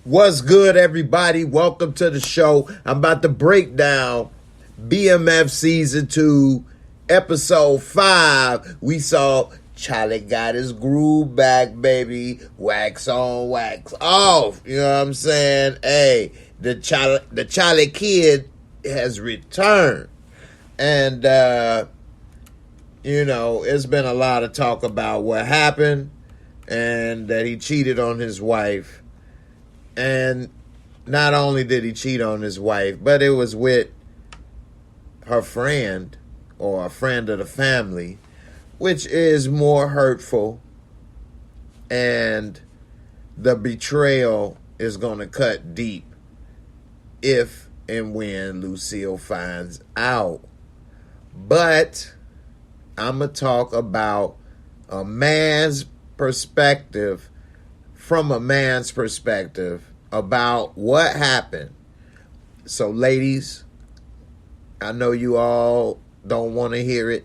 What's good, everybody? Welcome to the show. I'm about to break down BMF Season 2, Episode 5. We saw Charlie got his groove back, baby. Wax on, wax off. You know what I'm saying? Hey, the Charlie kid has returned. And, it's been a lot of talk about what happened and that he cheated on his wife. And not only did he cheat on his wife, but it was with her friend or a friend of the family, which is more hurtful. And the betrayal is going to cut deep if and when Lucille finds out. But I'm going to talk about a man's perspective, from a man's perspective, about what happened. So, ladies, I know you all don't want to hear it,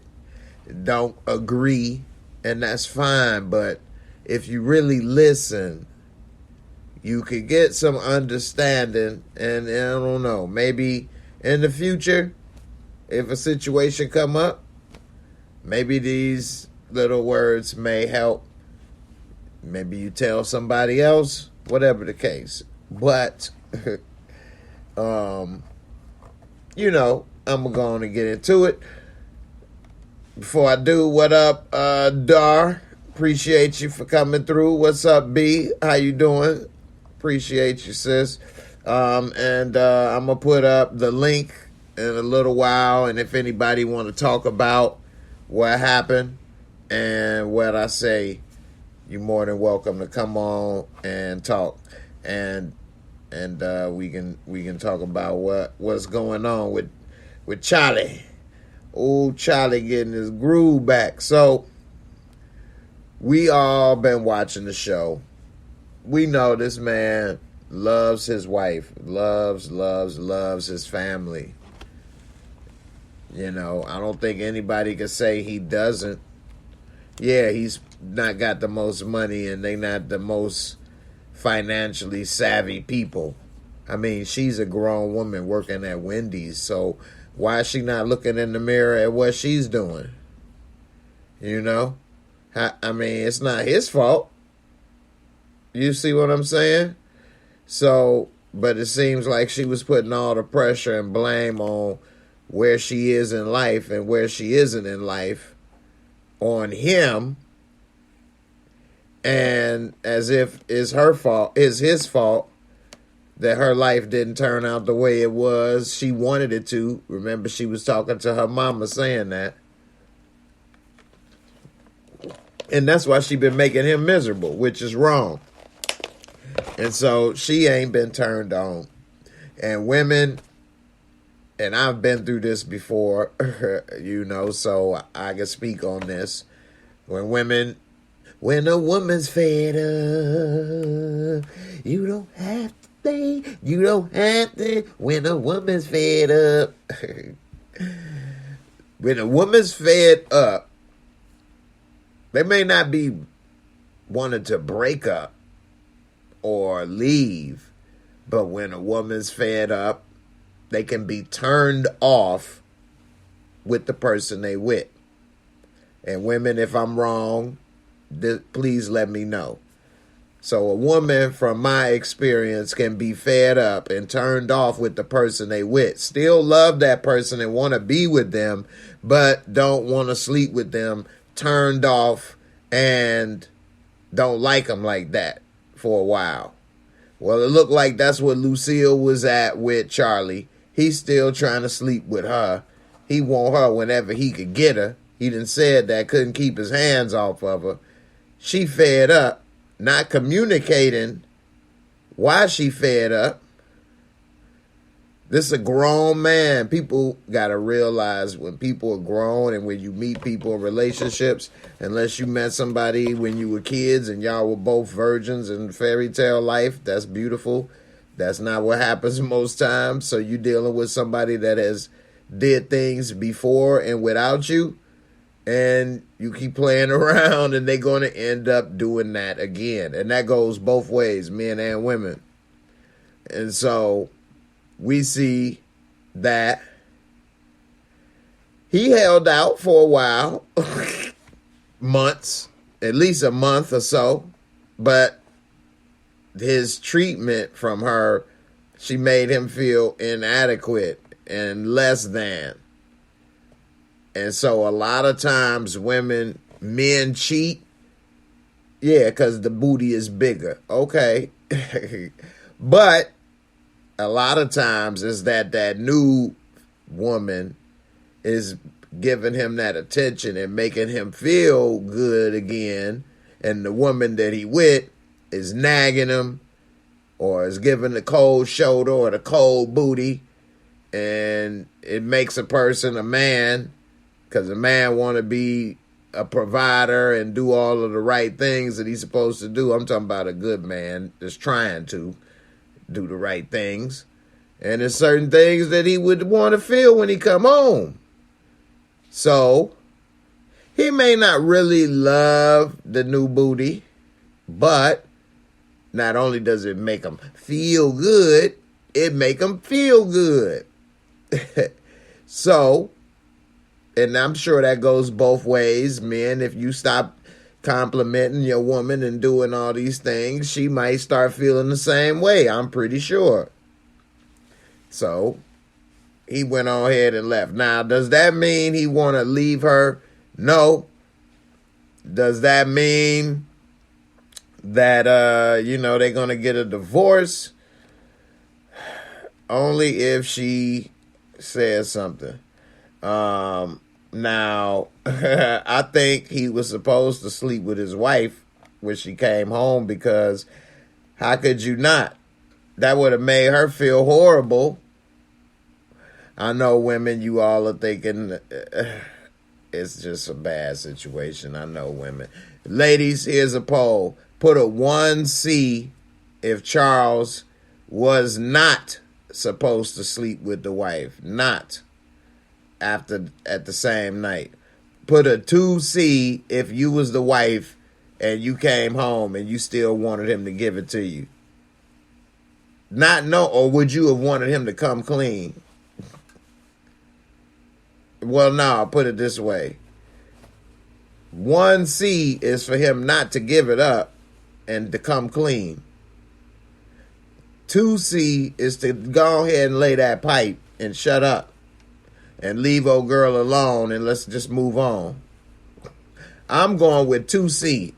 don't agree, and that's fine. But if you really listen, you could get some understanding. And I don't know, maybe in the future, if a situation come up, maybe these little words may help. Maybe you tell somebody else, whatever the case. But, I'm going to get into it. Before I do, what up, Dar? Appreciate you for coming through. What's up, B? How you doing? Appreciate you, sis. I'm going to put up the link in a little while. And if anybody want to talk about what happened and what I say, you're more than welcome to come on and talk, and we can talk about what's going on with Charlie. Old Charlie getting his groove back. So we all been watching the show. We know this man loves his wife, loves his family. I don't think anybody can say he doesn't. Yeah, he's not got the most money and they not the most financially savvy people. I mean, she's a grown woman working at Wendy's, so why is she not looking in the mirror at what she's doing? I mean, it's not his fault. You see what I'm saying? So, but it seems like she was putting all the pressure and blame on where she is in life and where she isn't in life on him, and as if it's his fault that her life didn't turn out the way it was. She wanted it to. Remember, she was talking to her mama saying that. And that's why she been making him miserable, which is wrong. And so she ain't been turned on. And women, and I've been through this before, so I can speak on this. When a woman's fed up, you don't have to, when a woman's fed up. When a woman's fed up, they may not be wanting to break up or leave, but when a woman's fed up, they can be turned off with the person they with. And women, if I'm wrong, please let me know. So a woman, from my experience, can be fed up and turned off with the person they with. Still love that person and want to be with them, but don't want to sleep with them. Turned off and don't like them like that for a while. Well, it looked like that's what Lucille was at with Charlie. He's still trying to sleep with her. He want her whenever he could get her. He done said that, couldn't keep his hands off of her. She fed up, not communicating why she fed up. This is a grown man. People got to realize when people are grown and when you meet people in relationships, unless you met somebody when you were kids and y'all were both virgins in fairy tale life, that's beautiful. That's not what happens most times. So you dealing with somebody that has did things before and without you, and you keep playing around, and they're going to end up doing that again. And that goes both ways, men and women. And so we see that he held out for a while, months, at least a month or so, but his treatment from her, she made him feel inadequate and less than. And so a lot of times men cheat, yeah, because the booty is bigger. Okay. But a lot of times it's that new woman is giving him that attention and making him feel good again. And the woman that he with is nagging him or is giving the cold shoulder or the cold booty. And it makes a person a man, because a man want to be a provider and do all of the right things that he's supposed to do. I'm talking about a good man that's trying to do the right things. And there's certain things that he would want to feel when he come home. So he may not really love the new booty, but not only does it make him feel good, it make him feel good. So, and I'm sure that goes both ways, men. If you stop complimenting your woman and doing all these things, she might start feeling the same way, I'm pretty sure. So he went on ahead and left. Now, does that mean he want to leave her? No. Does that mean that, they're going to get a divorce? Only if she says something. Now, I think he was supposed to sleep with his wife when she came home, because how could you not? That would have made her feel horrible. I know women, you all are thinking it's just a bad situation. I know women. Ladies, here's a poll. Put a 1C if Charles was not supposed to sleep with the wife. Not at the same night. Put a 2C if you was the wife and you came home and you still wanted him to give it to you. Not no, or would you have wanted him to come clean? Well, no, I'll put it this way. 1C is for him not to give it up and to come clean. 2C is to go ahead and lay that pipe and shut up and leave old girl alone and let's just move on. I'm going with 2C.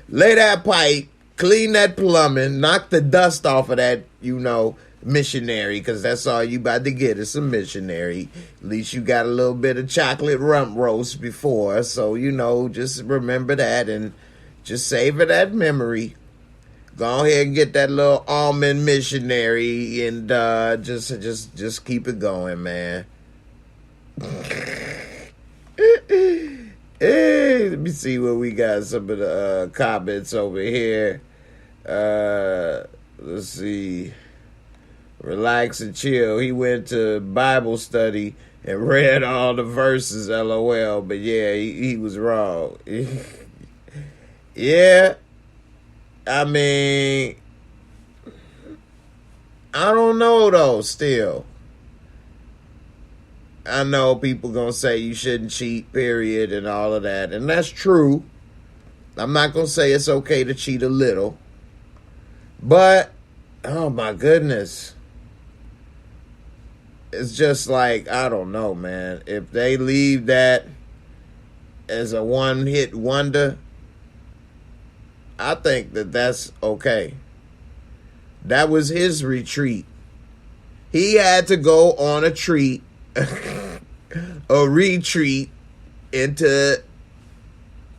Lay that pipe, clean that plumbing, knock the dust off of that, missionary, because that's all you about to get is some missionary. At least you got a little bit of chocolate rump roast before, so just remember that and just savor that memory. Go ahead and get that little almond missionary and just keep it going, man. Hey, let me see what we got. Some of the comments over here. Let's see. Relax and chill. He went to Bible study and read all the verses, LOL. But yeah, he was wrong. Yeah. I mean, I don't know though, still. I know people gonna say you shouldn't cheat, period, and all of that. And that's true. I'm not gonna say it's okay to cheat a little. But, oh my goodness. It's just like, I don't know, man. If they leave that as a one-hit wonder, I think that's okay. That was his retreat. He had to go on a retreat into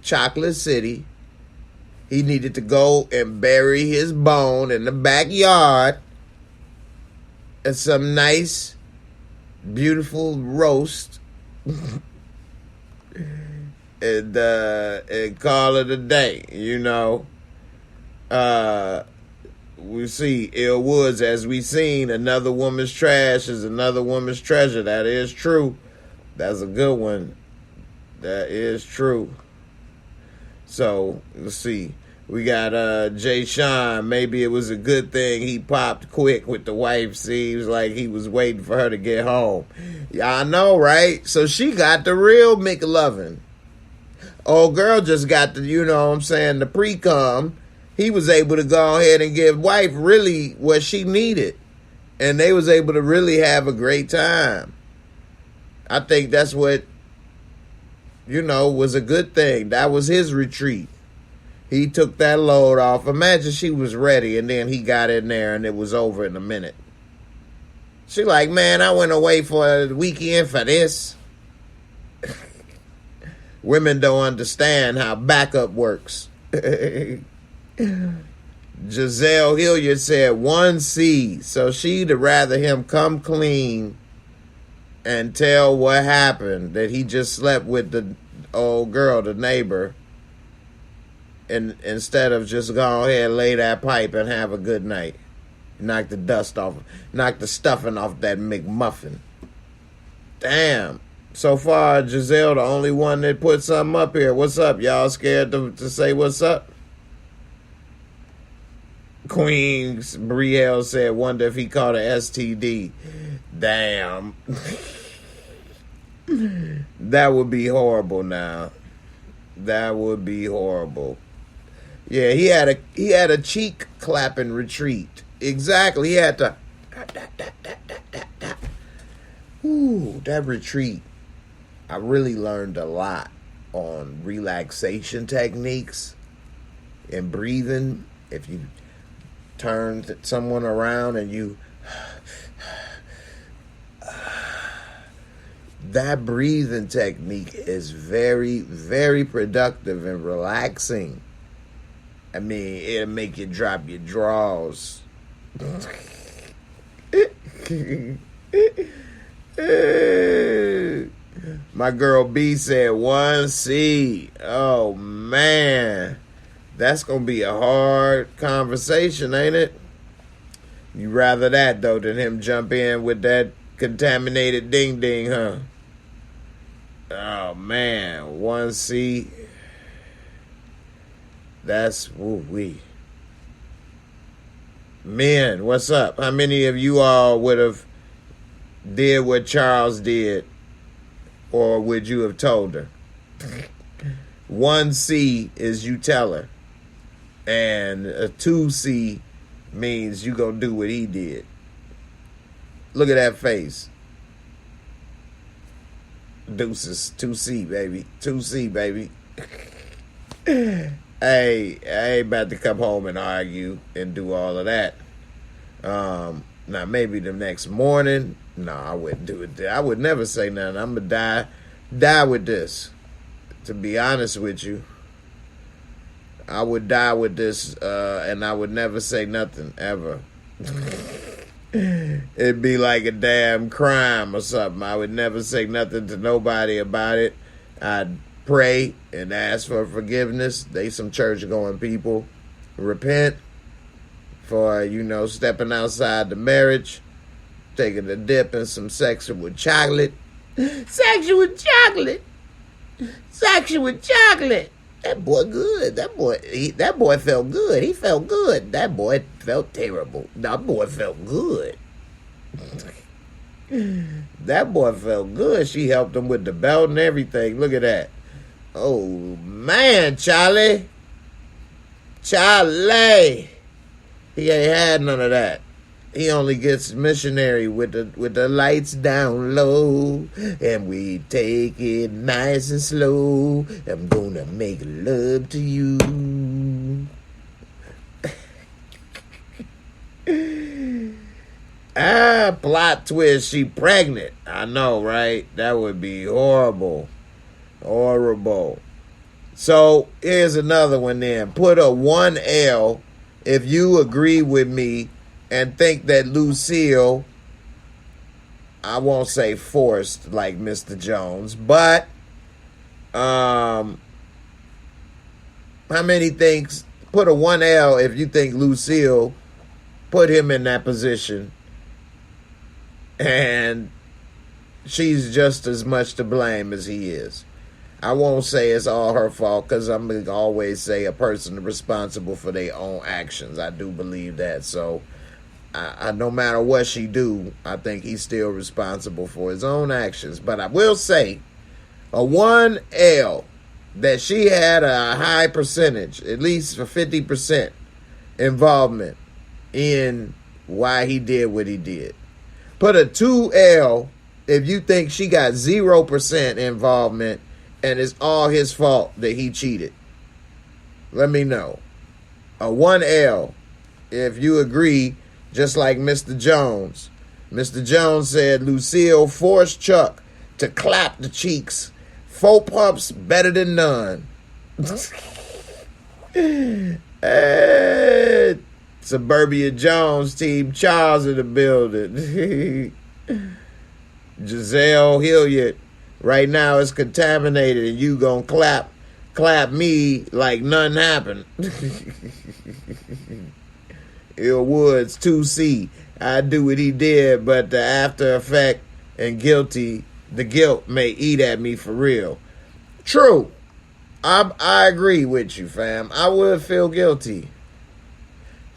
Chocolate City. He needed to go and bury his bone in the backyard and some nice, beautiful roast and call it a day, We see Ill Woods, as we seen, another woman's trash is another woman's treasure. That is true. That's a good one. That is true. So, let's see. We got Jay Sean. Maybe it was a good thing he popped quick with the wife. Seems like he was waiting for her to get home. Yeah, I know, right? So she got the real McLovin. Old girl just got the, you know what I'm saying, the pre-cum. He was able to go ahead and give wife really what she needed. And they was able to really have a great time. I think that's what, you know, was a good thing. That was his retreat. He took that load off. Imagine she was ready and then he got in there and it was over in a minute. She like, man, I went away for a weekend for this. Women don't understand how backup works. Giselle Hilliard said 1C. So she'd rather him come clean and tell what happened, that he just slept with the old girl, the neighbor, and instead of just go ahead, lay that pipe and have a good night. Knock the dust off, knock the stuffing off that McMuffin. Damn. So far, Giselle, the only one that put something up here. What's up? Y'all scared to say what's up? Queens Brielle said, wonder if he caught an STD. Damn. That would be horrible now. That would be horrible. Yeah, he had a cheek clapping retreat. Exactly. He had to. Ooh, that retreat. I really learned a lot on relaxation techniques and breathing. If you turn someone around and you, that breathing technique is very, very productive and relaxing. I mean, it'll make you drop your drawers. My girl B said 1C. Oh, man. That's going to be a hard conversation, ain't it? You rather that, though, than him jump in with that contaminated ding-ding, huh? Oh, man. 1C. That's woo-wee. Men, what's up? How many of you all would have did what Charles did? Or would you have told her? 1C is you tell her. And a 2C means you gonna do what he did. Look at that face. Deuces. 2C, baby. 2C, baby. Hey, I ain't about to come home and argue and do all of that. Now, maybe the next morning. No, I wouldn't do it. I would never say nothing. I'm going to die with this. To be honest with you, I would die with this, and I would never say nothing, ever. It'd be like a damn crime or something. I would never say nothing to nobody about it. I'd pray and ask for forgiveness. They some church-going people. Repent for, stepping outside the marriage, taking a dip in some sexual chocolate. Sexual chocolate. Sexual chocolate. That boy good. That boy felt good. He felt good. That boy felt terrible. That boy felt good. That boy felt good. She helped him with the belt and everything. Look at that. Oh, man, Charlie. Charlie. He ain't had none of that. He only gets missionary with the lights down low, and we take it nice and slow. I'm gonna make love to you. Plot twist, she pregnant. I know, right? That would be horrible. Horrible. So, here's another one then. Put a 1L if you agree with me and think that Lucille, I won't say forced like Mr. Jones, but how many thinks, put a 1L if you think Lucille put him in that position and she's just as much to blame as he is. I won't say it's all her fault, because I'm going to always say a person is responsible for their own actions. I do believe that. So I no matter what she do, I think he's still responsible for his own actions. But I will say a 1L that she had a high percentage, at least for 50% involvement in why he did what he did. Put a 2L if you think she got 0% involvement and it's all his fault that he cheated. Let me know. A 1L if you agree, just like Mr. Jones. Mr. Jones said Lucille forced Chuck to clap the cheeks. 4 pumps better than none. Suburbia Jones, Team Charles in the building. Giselle Hilliard, right now it's contaminated and you gonna clap me like nothing happened. Ill Woods 2C, I do what he did, but the after effect and the guilt may eat at me for real. True. I agree with you, fam. I would feel guilty.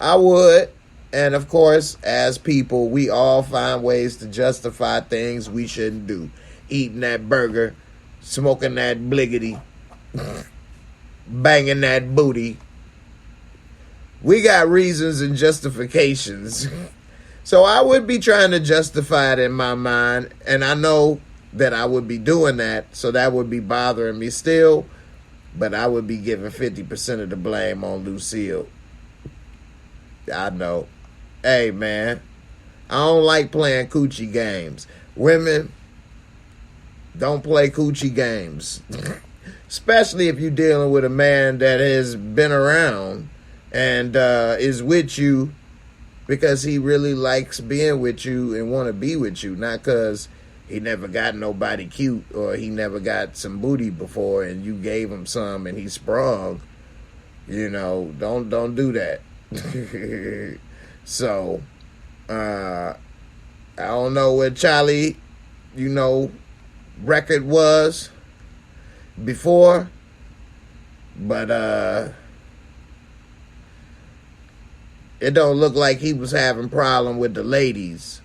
I would. And of course, as people, we all find ways to justify things we shouldn't do. Eating that burger, smoking that bliggity, banging that booty. We got reasons and justifications. So I would be trying to justify it in my mind. And I know that I would be doing that. So that would be bothering me still. But I would be giving 50% of the blame on Lucille. I know. Hey, man. I don't like playing coochie games. Women, don't play coochie games. Especially if you're dealing with a man that has been around and is with you because he really likes being with you and want to be with you, not because he never got nobody cute or he never got some booty before and you gave him some and he sprung. You know, don't do that. So, I don't know what Charlie, record was before, but it don't look like he was having problem with the ladies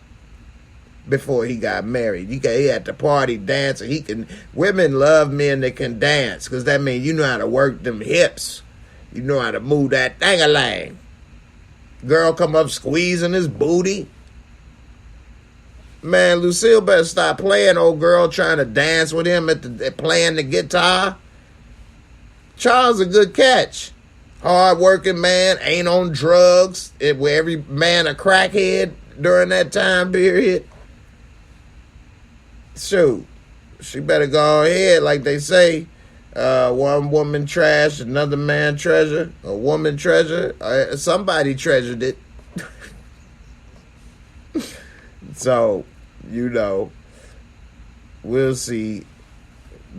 before he got married. He at the party dancing. Women love men that can dance, because that means you know how to work them hips. You know how to move that thang-a-lang. Girl come up squeezing his booty. Man, Lucille better stop playing old girl trying to dance with him at playing the guitar. Charles a good catch. Hard-working man, ain't on drugs. Where every man a crackhead during that time period. Shoot, she better go ahead, like they say. One woman trash, another man treasure. A woman treasure. Somebody treasured it. So, we'll see.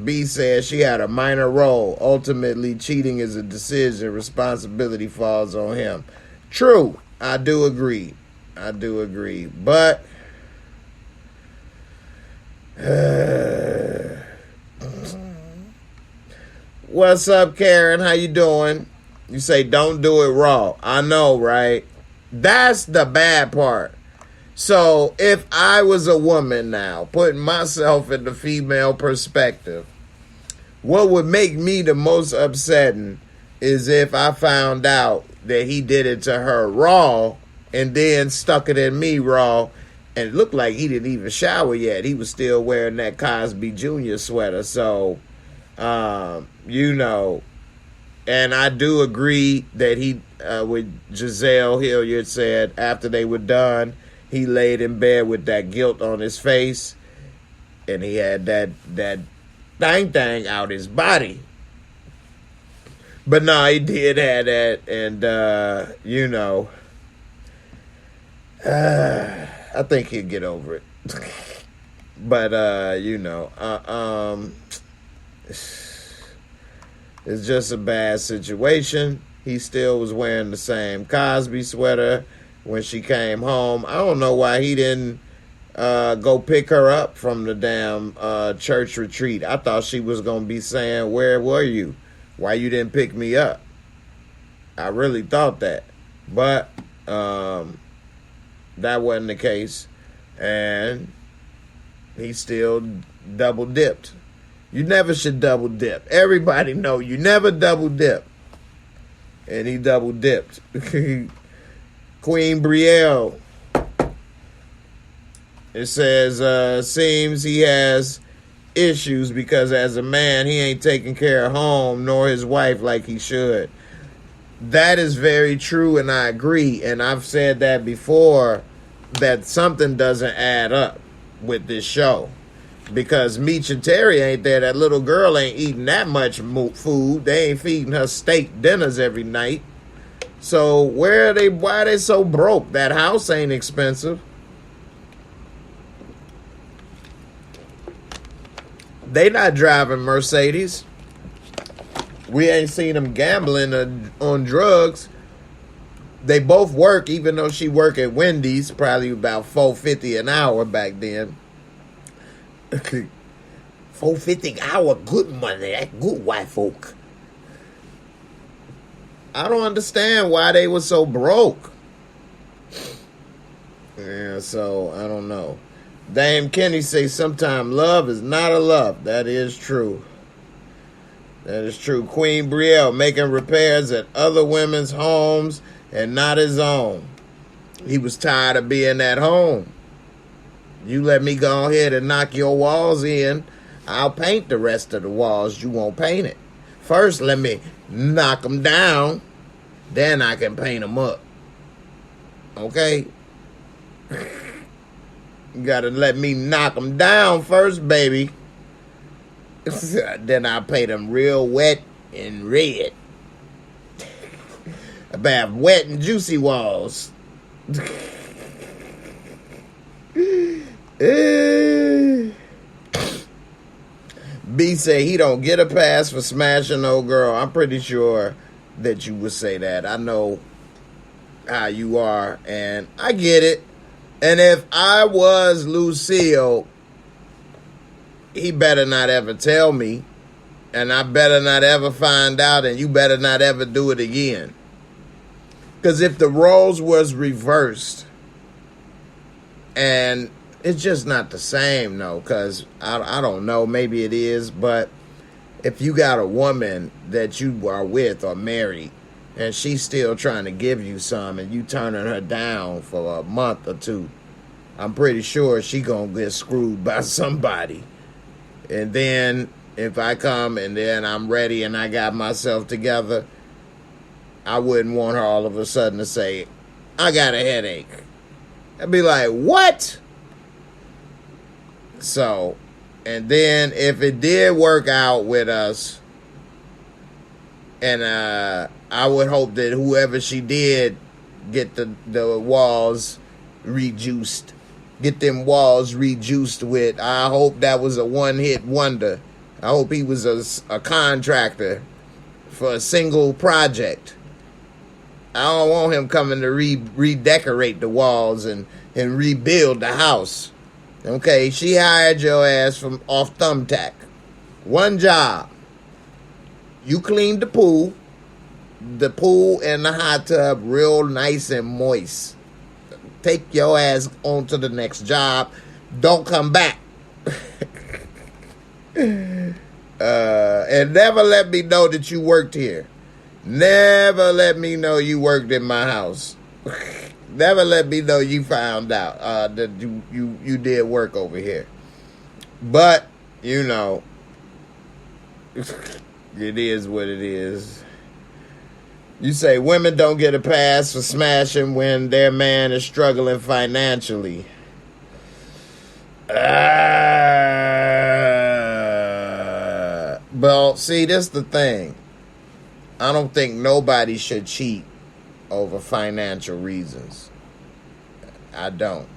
B says she had a minor role. Ultimately, cheating is a decision. Responsibility falls on him. True. I do agree. But what's up, Karen? How you doing? You say don't do it raw. I know, right? That's the bad part. So if I was a woman now, putting myself in the female perspective, what would make me the most upsetting is if I found out that he did it to her raw and then stuck it in me raw, and it looked like he didn't even shower yet. He was still wearing that Cosby Jr. sweater. So, and I do agree that he, with Giselle Hilliard said after they were done, he laid in bed with that guilt on his face, and he had that thing out his body. But no, he did have that, and I think he'll get over it. But it's just a bad situation. He still was wearing the same Cosby sweater when she came home. I don't know why he didn't go pick her up from the damn church retreat. I thought she was going to be saying, where were you? Why you didn't pick me up? I really thought that. But that wasn't the case. And he still double dipped. You never should double dip. Everybody know you never double dip. And he double dipped. Queen Brielle. It says, seems he has issues because as a man, he ain't taking care of home nor his wife like he should. That is very true, and I agree. And I've said that before, that something doesn't add up with this show. Because Meech and Terry ain't there. That little girl ain't eating that much food. They ain't feeding her steak dinners every night. So why are they so broke? That house ain't expensive. They not driving Mercedes. We ain't seen them gambling on drugs. They both work, even though she work at Wendy's, probably about $4.50 an hour back then. $4.50 an hour, good money. That's good white folk. I don't understand why they were so broke. Yeah, so I don't know. Dame Kenny say sometimes love is not a love. That is true. That is true. Queen Brielle making repairs at other women's homes and not his own. He was tired of being at home. You let me go ahead and knock your walls in, I'll paint the rest of the walls. You won't paint it. First, let me knock them down. Then I can paint them up. Okay? You gotta let me knock them down first, baby. Then I'll paint them real wet and red. About wet and juicy walls. B say he don't get a pass for smashing no girl. I'm pretty sure that you would say that. I know how you are, and I get it. And if I was Lucille, he better not ever tell me, and I better not ever find out, and you better not ever do it again. Because if the roles was reversed, and it's just not the same, though, because I don't know, maybe it is, but if you got a woman that you are with or married, and she's still trying to give you some, and you turning her down for a month or two, I'm pretty sure she gonna get screwed by somebody. And then if I come and then I'm ready and I got myself together, I wouldn't want her all of a sudden to say, I got a headache. I'd be like, what? So, and then if it did work out with us, and I would hope that whoever she did get the walls rejuiced, get them walls rejuiced with, I hope that was a one-hit wonder. I hope he was a contractor for a single project. I don't want him coming to redecorate the walls and rebuild the house. Okay, she hired your ass from off Thumbtack. One job. You cleaned the pool and the hot tub real nice and moist. Take your ass on to the next job. Don't come back. And never let me know that you worked here. Never let me know you worked in my house. Never let me know you found out that you did work over here. But, you know, it is what it is. You say women don't get a pass for smashing when their man is struggling financially. Well, see, this the thing. I don't think nobody should cheat over financial reasons. I don't.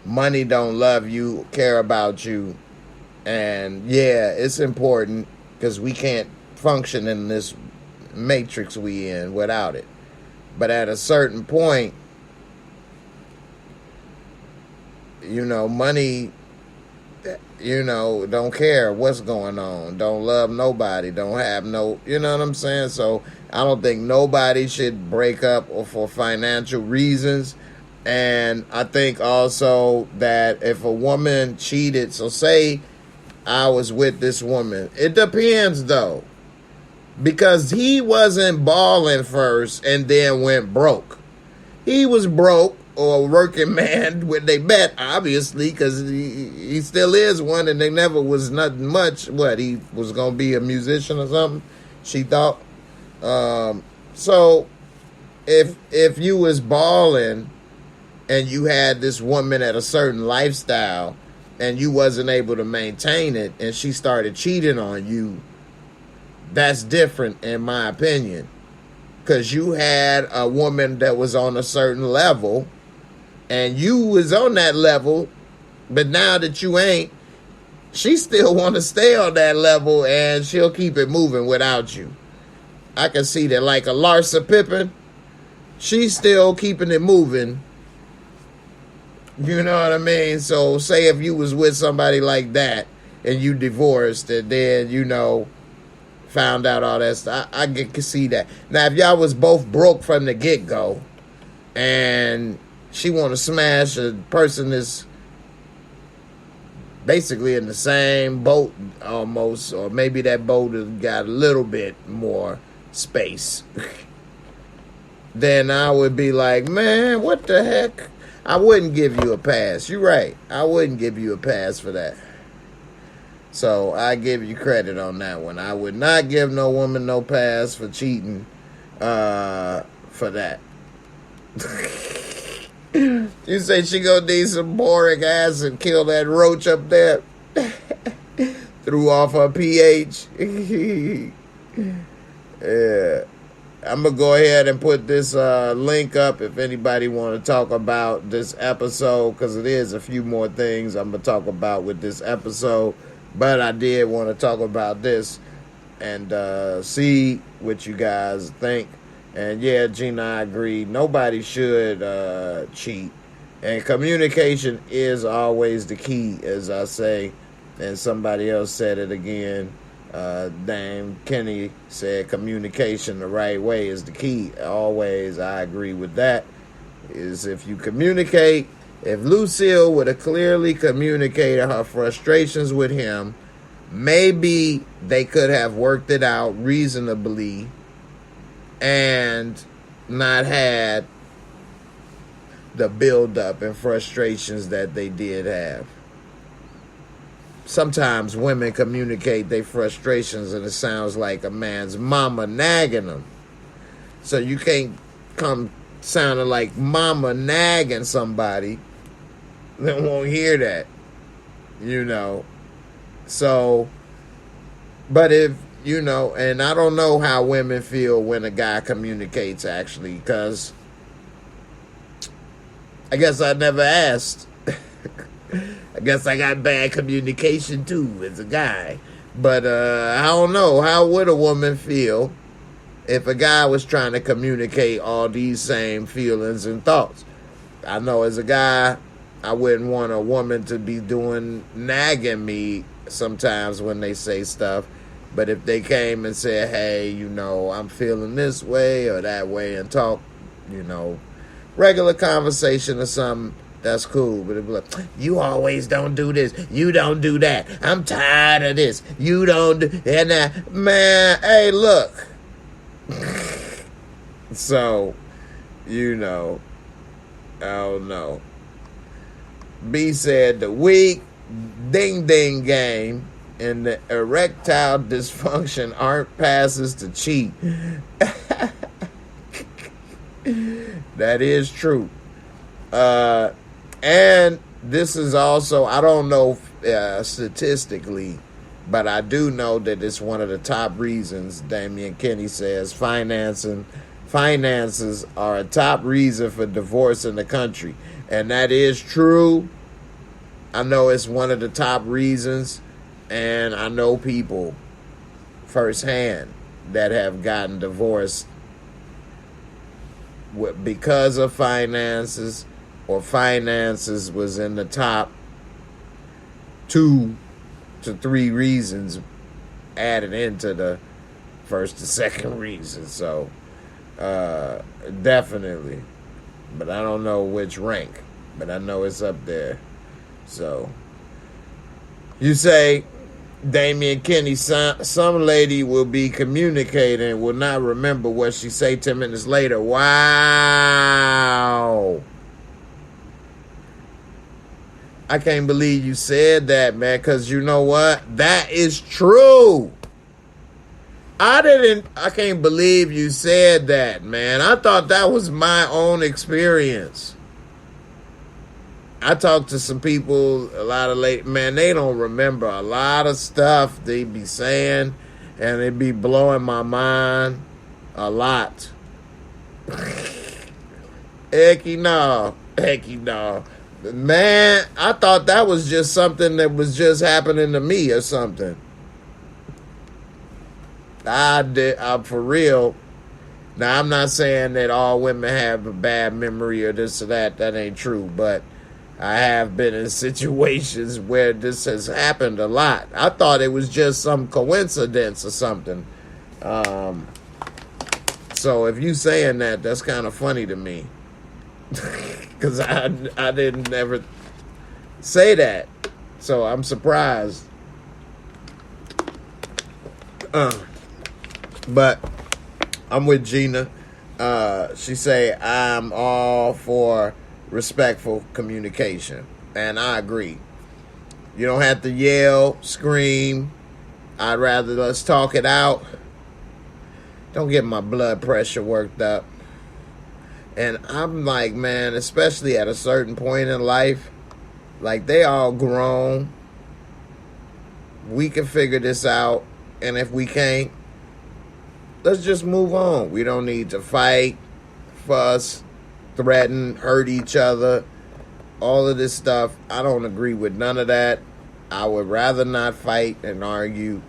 Money don't love you, care about you. And yeah, it's important because we can't function in this matrix we in without it. But at a certain point, money, don't care what's going on, don't love nobody, don't have no, you know what I'm saying? So I don't think nobody should break up or for financial reasons. And I think also that if a woman cheated, so say I was with this woman, it depends though, because he wasn't balling first and then went broke. He was broke or a working man when they met, obviously, because he still is one, and they never was nothing much. What, he was going to be a musician or something, she thought. So if you was balling and you had this woman at a certain lifestyle and you wasn't able to maintain it and she started cheating on you, that's different in my opinion. Because you had a woman that was on a certain level and you was on that level, but now that you ain't, she still want to stay on that level and she'll keep it moving without you. I can see that, like a Larsa Pippen, she's still keeping it moving. You know what I mean? So say if you was with somebody like that and you divorced and then, found out all that stuff, I can see that. Now, if y'all was both broke from the get-go and she want to smash a person that's basically in the same boat almost, or maybe that boat has got a little bit more space, then I would be like, man, what the heck? I wouldn't give you a pass. You're right. I wouldn't give you a pass for that. So I give you credit on that one. I would not give no woman no pass for cheating for that. You say she gonna need some boric acid and kill that roach up there? Threw off her pH. Yeah. I'm gonna go ahead and put this link up if anybody want to talk about this episode, because it is a few more things I'm gonna talk about with this episode. But I did want to talk about this and see what you guys think. And yeah, Gina, I agree. Nobody should cheat. And communication is always the key, as I say. And somebody else said it again. Dame Kenny said communication the right way is the key. Always, I agree with that. Is if you communicate. If Lucille would have clearly communicated her frustrations with him, maybe they could have worked it out reasonably and not had the buildup and frustrations that they did have. Sometimes women communicate their frustrations and it sounds like a man's mama nagging them. So you can't come sounding like mama nagging somebody. They won't hear that, So, but if, and I don't know how women feel when a guy communicates, actually, because I guess I never asked. I guess I got bad communication, too, as a guy. But I don't know. How would a woman feel if a guy was trying to communicate all these same feelings and thoughts? I know as a guy, I wouldn't want a woman to be nagging me sometimes when they say stuff. But if they came and said, hey, I'm feeling this way or that way and talk, regular conversation or something, that's cool. But it'd be like, you always don't do this. You don't do that. I'm tired of this. You don't do... And man, hey, look. So, I don't know. B said the weak ding-ding game and the erectile dysfunction aren't passes to cheat. That is true. And this is also, I don't know statistically, but I do know that it's one of the top reasons. Damian Kenny says finances are a top reason for divorce in the country. And that is true. I know it's one of the top reasons. And I know people firsthand that have gotten divorced because of finances or finances was in the top 2 to 3 reasons added into the first to second reason. So definitely, but I don't know which rank, but I know it's up there. So you say, Damian Kenny, some lady will be communicating, will not remember what she say 10 minutes later. Wow. I can't believe you said that, man, because you know what? That is true. I can't believe you said that, man. I thought that was my own experience. I talked to some people, a lot of man, they don't remember a lot of stuff they be saying, and it be blowing my mind a lot. Hecky no. Man, I thought that was just something that was just happening to me or something. For real. Now, I'm not saying that all women have a bad memory or this or that. That ain't true, but I have been in situations where this has happened a lot. I thought it was just some coincidence or something. So if you saying that, that's kind of funny to me. Because I didn't ever say that. So I'm surprised. But I'm with Gina. She say, I'm all for respectful communication. And I agree. You don't have to yell, scream. I'd rather let's talk it out. Don't get my blood pressure worked up. And I'm like, man, especially at a certain point in life, like they all grown. We can figure this out. And if we can't, let's just move on. We don't need to fight, fuss, threaten, hurt each other, all of this stuff. I don't agree with none of that. I would rather not fight and argue.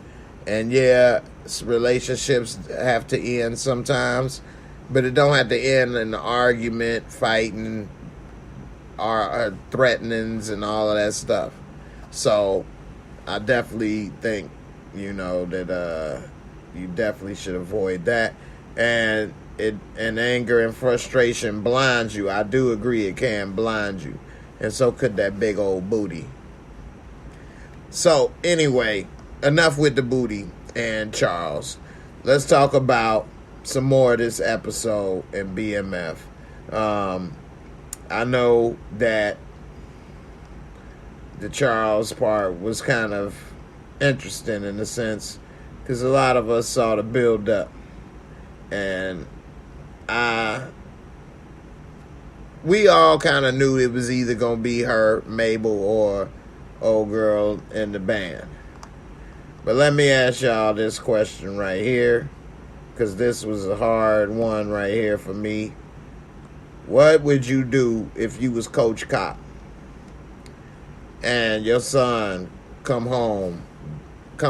And yeah, relationships have to end sometimes, but it don't have to end in an argument, fighting, or threatenings and all of that stuff. So I definitely think, that you definitely should avoid that. And anger and frustration blinds you. I do agree it can blind you. And so could that big old booty. So anyway, enough with the booty and Charles. Let's talk about some more of this episode in BMF. I know that the Charles part was kind of interesting in a sense, because a lot of us saw the build up, and we all kind of knew it was either gonna be her, Mabel, or old girl in the band. But let me ask y'all this question right here, because this was a hard one right here for me. What would you do if you was Coach Cop and your son come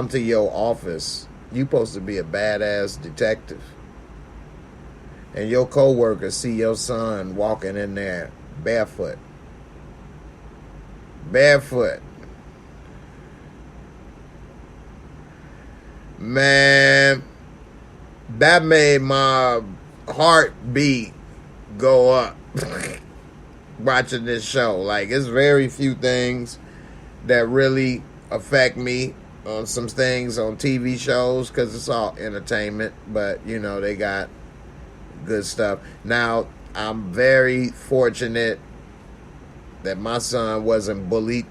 to your office? You supposed to be a badass detective, and your coworkers see your son walking in there barefoot. Man, that made my heartbeat go up watching this show. Like, it's very few things that really affect me on some things on TV shows, because it's all entertainment, but they got good stuff. Now, I'm very fortunate that my son wasn't bullied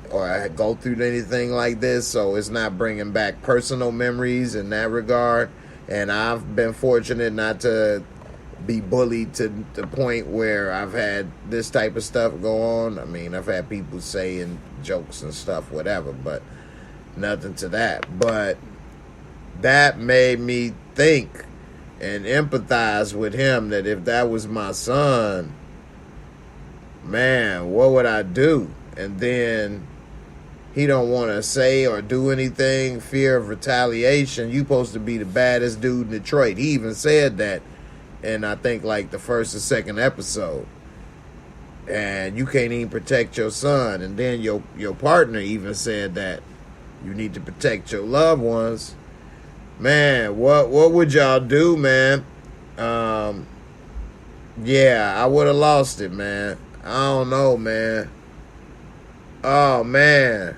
or go through anything like this, so it's not bringing back personal memories in that regard. And I've been fortunate not to be bullied to the point where I've had this type of stuff go on. I mean, I've had people saying jokes and stuff, whatever, but nothing to that. But that made me think and empathize with him, that if that was my son, man, what would I do? And then he don't want to say or do anything, fear of retaliation. You supposed to be the baddest dude in Detroit. He even said that in, I think, like the first or second episode. and you can't even protect your son. And then your partner even said that you need to protect your loved ones. Man, what would y'all do, man? Yeah, I would have lost it, man. I don't know, man. Oh, man.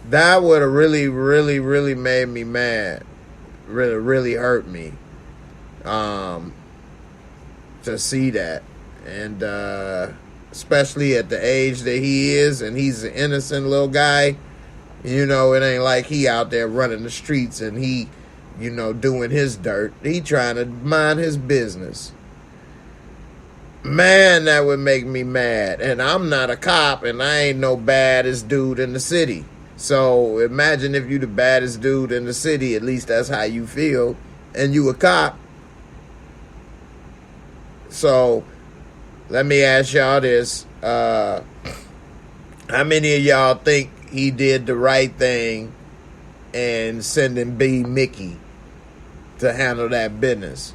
That would have really, really, really made me mad. Really, really hurt me. To see that. And especially at the age that he is, and he's an innocent little guy. You know, it ain't like he out there running the streets and he, you know, doing his dirt. He trying to mind his business. Man, that would make me mad. And I'm not a cop, and I ain't no baddest dude in the city. So imagine if you the baddest dude in the city, at least that's how you feel, and you a cop. So let me ask y'all this. How many of y'all think he did the right thing and sending B Mickey to handle that business?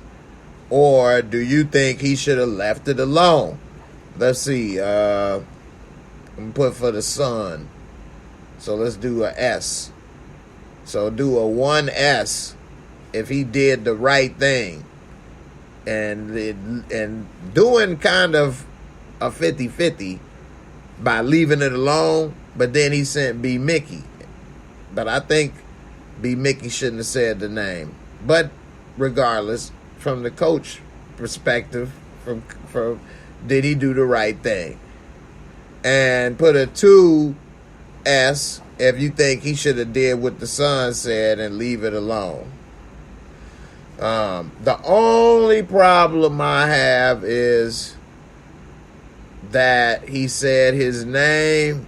Or do you think he should have left it alone? Let's see. I'm going to put for the son. So let's do a S. So do a 1S if he did the right thing. And doing kind of a 50-50 by leaving it alone. But then he sent B Mickey. But I think B Mickey shouldn't have said the name. But regardless, from the coach perspective, from did he do the right thing? And put a 2S if you think he should have did what the son said and leave it alone. The only problem I have is that he said his name,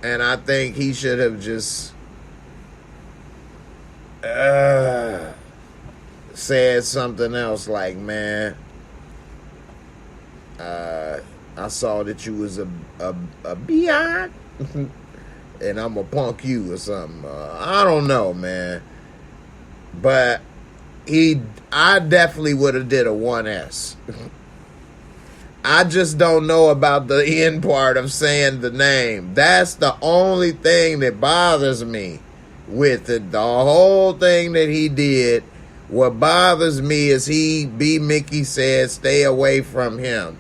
and I think he should have just said something else like, man, I saw that you was a biatch and I'm gonna punk you or something. I don't know, man. But I definitely would have did a 1S. I just don't know about the end part of saying the name. That's the only thing that bothers me with it. The whole thing that he did, what bothers me is B Mickey said stay away from him.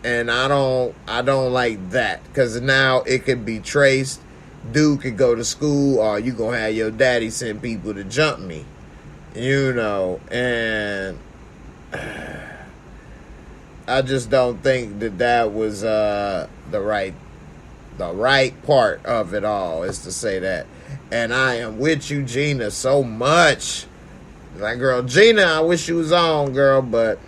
And I don't like that, because now it could be traced. Dude could go to school, or you gonna have your daddy send people to jump me, you know. And I just don't think that was the right part of it all, is to say that. And I am with you, Gina, so much. Like, girl, Gina, I wish you was on, girl, but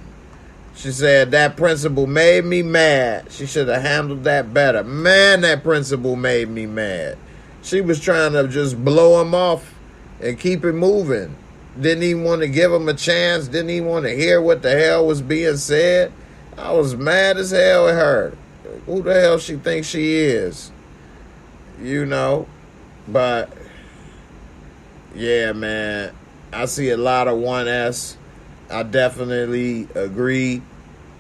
she said that principal made me mad. She should have handled that better. Man, that principal made me mad. She was trying to just blow him off and keep it moving. Didn't even want to give him a chance. Didn't even want to hear what the hell was being said. I was mad as hell at her. Who the hell she thinks she is? You know? But, yeah, man. I see a lot of 1S. I definitely agree.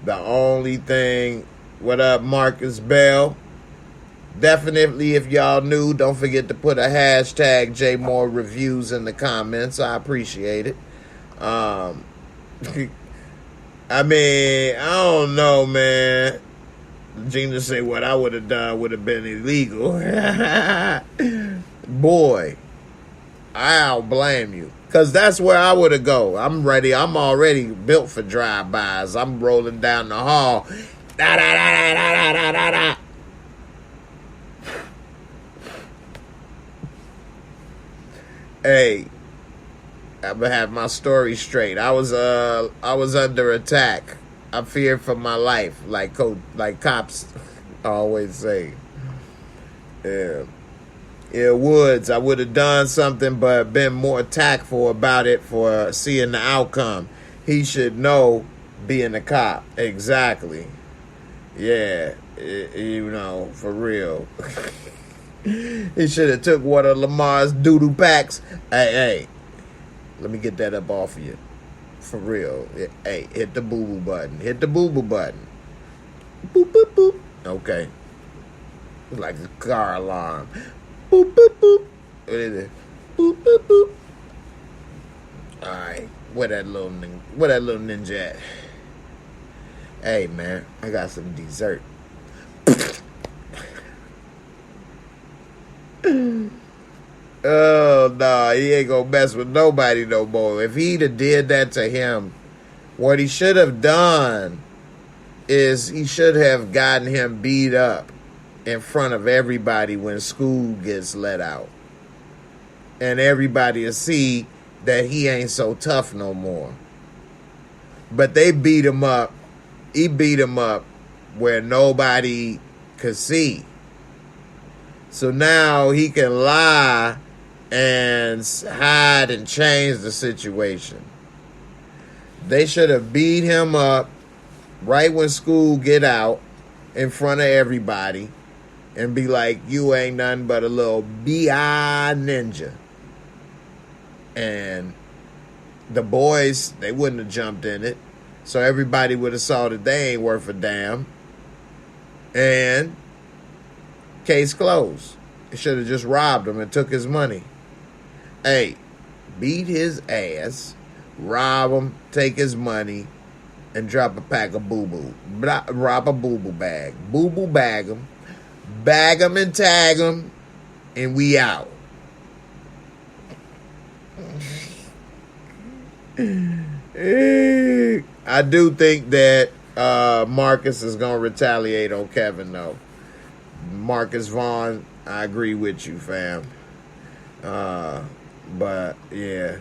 The only thing, what up, Marcus Bell? Definitely, if y'all new, don't forget to put a hashtag JAYMOOREREVIEWS in the comments. I appreciate it. I mean, I don't know, man. Gina say what I would have done would have been illegal. Boy, I don't blame you. Because that's where I would have go. I'm ready. I'm already built for drive-bys. I'm rolling down the hall. Da, da, da, da, da, da, da, da. Hey, I'm gonna have my story straight. I was under attack. I feared for my life, like cops always say. Yeah. Yeah, Woods, I would have done something but been more tactful about it for seeing the outcome. He should know being a cop. Exactly. Yeah, you know, for real. He should have took one of Lamar's doodoo packs. Hey, let me get that up off of you. For real. Hey, hit the boo-boo button. Hit the boo-boo button. Boop, boop, boop. Okay. Like a car alarm. Boop, boop, boop. What is it? Boop, boop, boop. Alright. Where that little ninja at? Hey, man. I got some dessert. Oh, no. He ain't gonna mess with nobody no more. If he'd have did that to him, what he should have done is he should have gotten him beat up in front of everybody when school gets let out. And everybody will see that he ain't so tough no more. But they beat him up. He beat him up where nobody could see. So now he can lie and hide and change the situation. They should have beat him up right when school get out in front of everybody and be like, you ain't nothing but a little B.I. ninja. And the boys, they wouldn't have jumped in it. So everybody would have saw that they ain't worth a damn. And case closed. They should have just robbed him and took his money. Hey, beat his ass, rob him, take his money, and drop a pack of boo-boo. Rob a boo-boo bag. Boo-boo bag him. Bag him and tag him. And we out. I do think that Marcus is going to retaliate on Kevin, though. Marcus Vaughn, I agree with you, fam. But, yeah.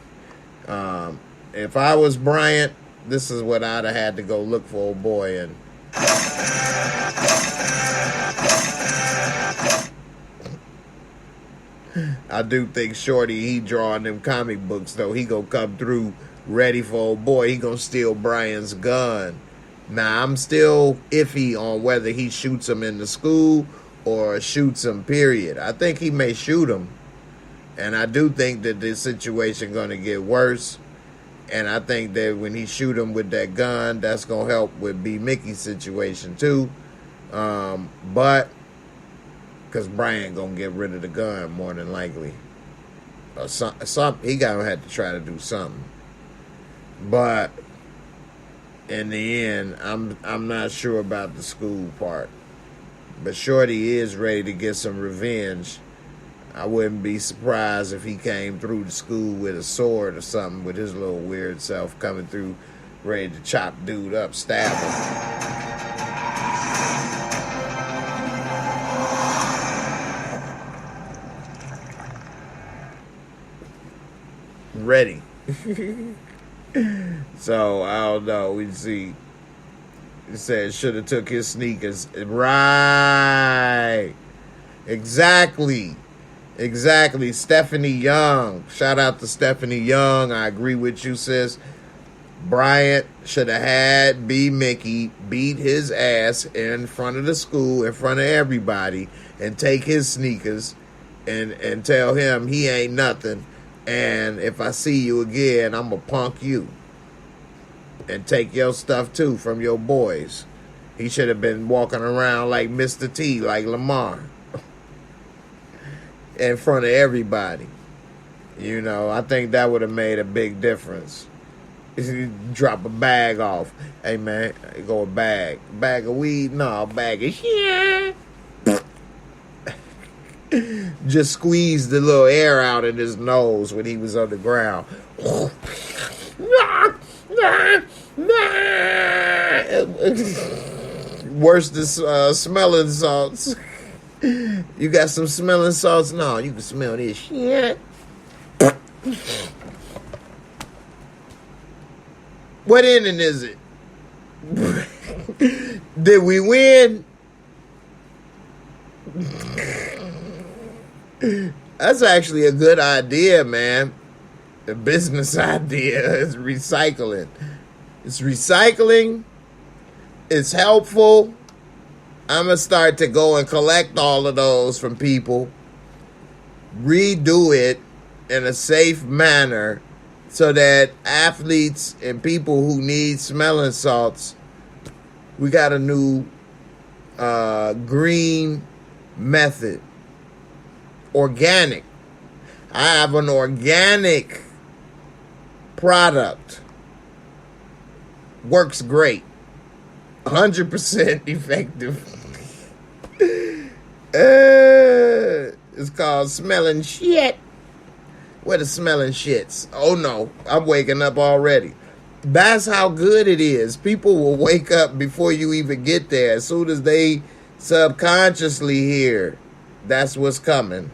If I was Bryant, this is what I'd have had to go look for, old boy. And I do think Shorty, he drawing them comic books, though. He gonna come through ready for old boy. He gonna steal Brian's gun. Now, I'm still iffy on whether he shoots him in the school or shoots him, period. I think he may shoot him. And I do think that this situation going to get worse. And I think that when he shoot him with that gun, that's going to help with B. Mickey's situation, too. But, because Brian going to get rid of the gun, more than likely. Or he going to have to try to do something. But, in the end, I'm not sure about the school part. But Shorty is ready to get some revenge. I wouldn't be surprised if he came through the school with a sword or something, with his little weird self coming through, ready to chop dude up, stab him. Ready. So, I don't know. We see. It said should have took his sneakers. Right. Exactly. Stephanie Young. Shout out to Stephanie Young. I agree with you, sis. Bryant should have had B. Mickey beat his ass in front of the school, in front of everybody, and take his sneakers and tell him he ain't nothing. And if I see you again, I'm going to punk you. And take your stuff, too, from your boys. He should have been walking around like Mr. T, like Lamar. In front of everybody. You know, I think that would have made a big difference. Drop a bag off. Hey, man, go a bag. Bag of weed? No, a bag of shit. Just squeeze the little air out in his nose when he was on the ground. Worse than smelling salts. You got some smelling salts? No, you can smell this shit. What inning is it? Did we win? That's actually a good idea, man. The business idea is recycling. It's recycling. It's helpful. I'm going to start to go and collect all of those from people. Redo it in a safe manner so that athletes and people who need smelling salts, we got a new green method. Organic. I have an organic product. Works great. 100% effective. It's called Smelling Shit. Where the smelling shits? Oh no, I'm waking up already. That's how good it is. People will wake up before you even get there. As soon as they subconsciously hear, that's what's coming.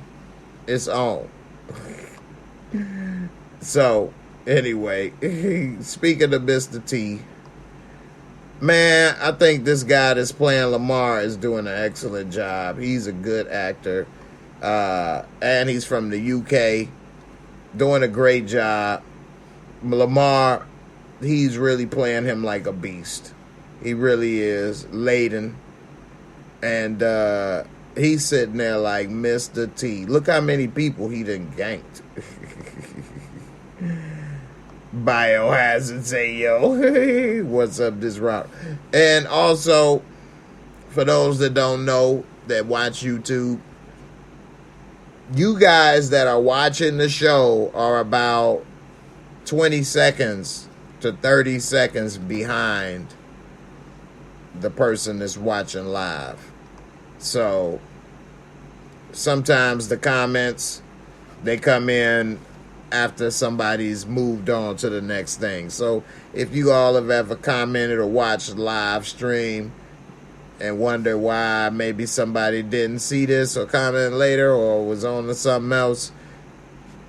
It's on. So, anyway, speaking of Mr. T, man, I think this guy that's playing Lamar is doing an excellent job. He's a good actor. And he's from the UK. Doing a great job. Lamar, he's really playing him like a beast. He really is. Laden. And he's sitting there like Mr. T. Look how many people he done ganked. Biohazard say, yo, what's up this route? And also, for those that don't know, that watch YouTube, you guys that are watching the show are about 20 seconds to 30 seconds behind the person that's watching live. So sometimes the comments, they come in after somebody's moved on to the next thing. So if you all have ever commented or watched live stream and wonder why maybe somebody didn't see this or comment later or was on to something else,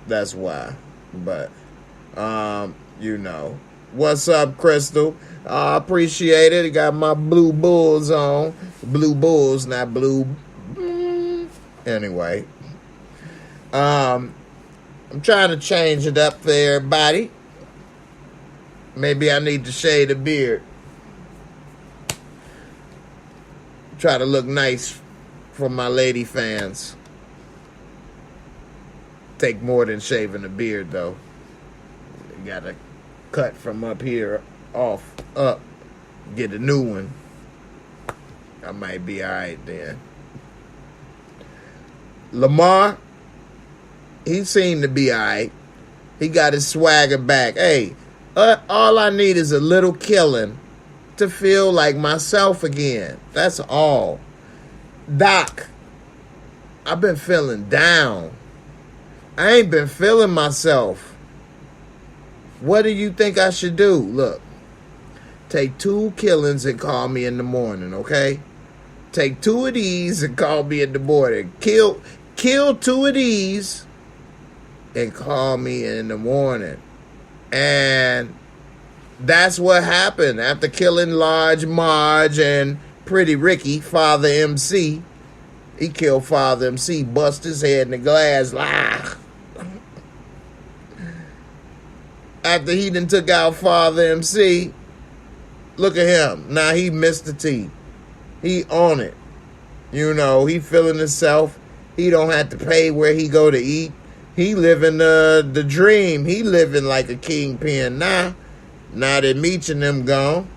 that's why. But you know. What's up, Crystal? I appreciate it. I got my blue bulls on. Blue bulls, not blue. Anyway. I'm trying to change it up for everybody. Maybe I need to shave the beard. Try to look nice for my lady fans. Take more than shaving the beard, though. You gotta cut from up here off up. Get a new one. I might be alright then. Lamar, he seemed to be alright. He got his swagger back. Hey, all I need is a little killing to feel like myself again. That's all. Doc, I've been feeling down. I ain't been feeling myself. What do you think I should do? Look, take 2 killings and call me in the morning, okay? Take 2 of these and call me in the morning. Kill 2 of these and call me in the morning. And that's what happened after killing Large Marge and Pretty Ricky, Father MC. He killed Father MC, bust his head in the glass. After he done took out Father MC, look at him. Now he Mr. T. He on it. You know, he feeling himself. He don't have to pay where he go to eat. He living the dream. He living like a kingpin now. Now that Meech and them gone.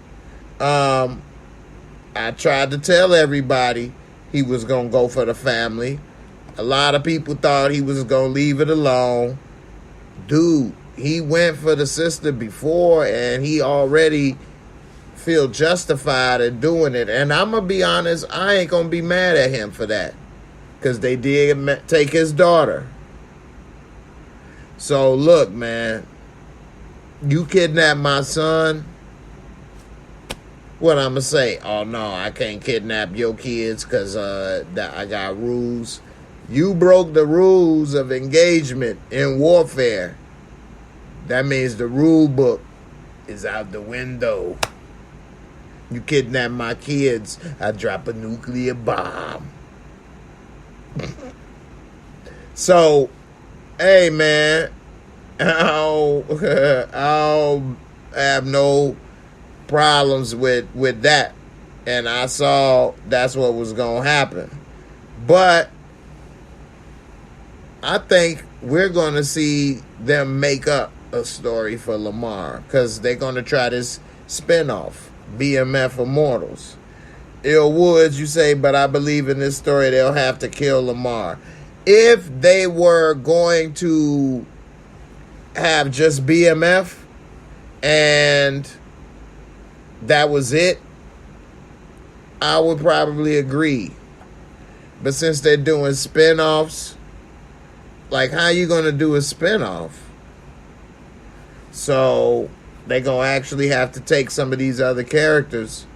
I tried to tell everybody he was going to go for the family. A lot of people thought he was going to leave it alone. Dude, he went for the sister before and he already feel justified in doing it. And I'm going to be honest, I ain't going to be mad at him for that. Because they did take his daughter. So look, man. You kidnapped my son. What I'm going to say? Oh, no, I can't kidnap your kids because I got rules. You broke the rules of engagement in warfare. That means the rule book is out the window. You kidnap my kids, I drop a nuclear bomb. So, hey, man, I'll have no problems with that. And I saw that's what was going to happen. But I think we're going to see them make up a story for Lamar, because they're going to try this spinoff, BMF Immortals. Ill Woods, you say, but I believe in this story they'll have to kill Lamar. If they were going to have just BMF and that was it, I would probably agree. But since they're doing spinoffs, like, how you going to do a spinoff? So they're going to actually have to take some of these other characters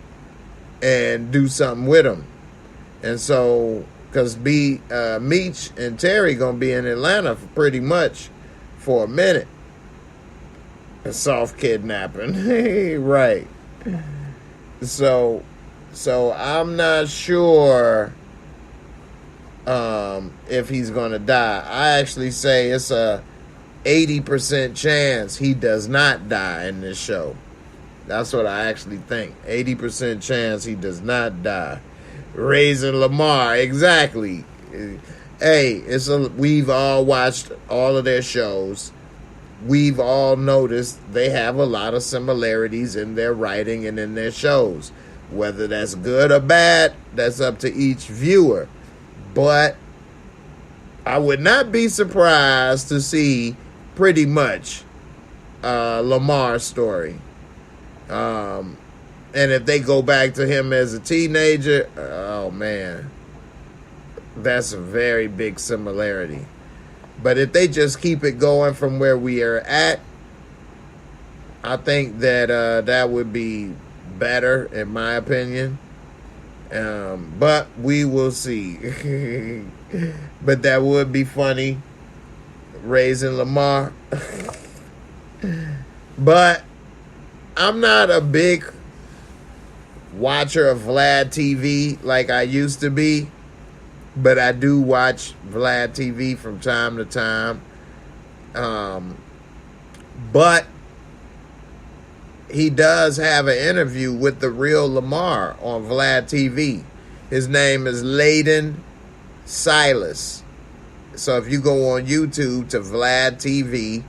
and do something with them. And so, because Meech and Terry going to be in Atlanta for pretty much for a minute. A soft kidnapping. Right. So I'm not sure if he's going to die. I actually say it's a 80% chance he does not die in this show. That's what I actually think. 80% chance he does not die. Raising Lamar, exactly. Hey, we've all watched all of their shows. We've all noticed they have a lot of similarities in their writing and in their shows. Whether that's good or bad, that's up to each viewer. But I would not be surprised to see pretty much Lamar's story. And if they go back to him as a teenager, oh man, that's a very big similarity. But if they just keep it going from where we are at, I think that that would be better, in my opinion. But we will see. But that would be funny, raising Lamar. But I'm not a big watcher of Vlad TV like I used to be, but I do watch Vlad TV from time to time. But he does have an interview with the real Lamar on Vlad TV. His name is Layden Silas. So if you go on YouTube to Vlad TV,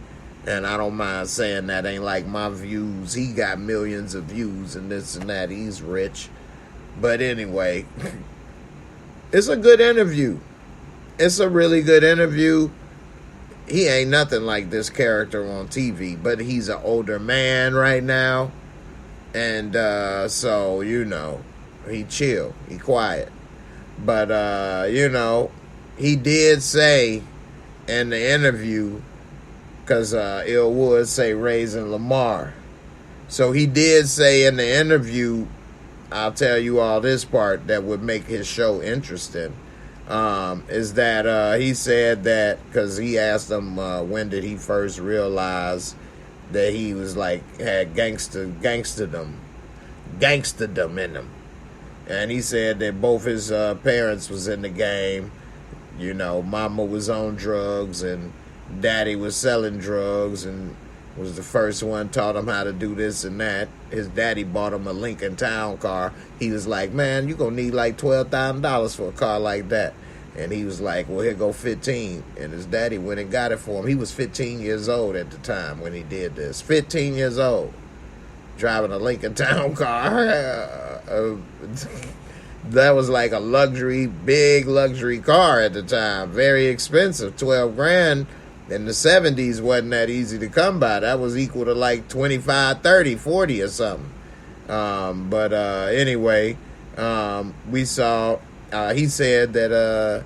and I don't mind saying that ain't like my views. He got millions of views and this and that. He's rich. But anyway, it's a good interview. It's a really good interview. He ain't nothing like this character on TV, but he's an older man right now. And so, you know, he chill. He quiet. But, you know, he did say in the interview, because Ill Woods say raising Lamar. So he did say in the interview, I'll tell you all this part that would make his show interesting, is that he said that, because he asked him when did he first realize that he was like, had gangsterdom in him. And he said that both his parents was in the game. You know, mama was on drugs and daddy was selling drugs and was the first one, taught him how to do this and that. His daddy bought him a Lincoln Town car. He was like, man, you gonna need like $12,000 for a car like that. And he was like, well, here go 15. And his daddy went and got it for him. He was 15 years old at the time when he did this. 15 years old. Driving a Lincoln Town car. That was like a luxury, big luxury car at the time. Very expensive. 12 grand in the 70s wasn't that easy to come by. That was equal to like 25, 30, 40 or something. But anyway, we saw, he said that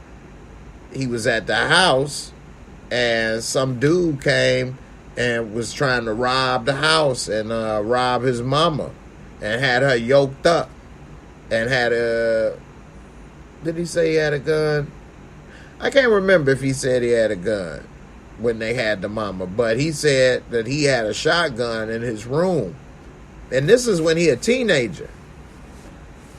he was at the house and some dude came and was trying to rob the house and rob his mama and had her yoked up and had a, did he say he had a gun? I can't remember if he said he had a gun when they had the mama, but he said that he had a shotgun in his room. And this is when he a teenager.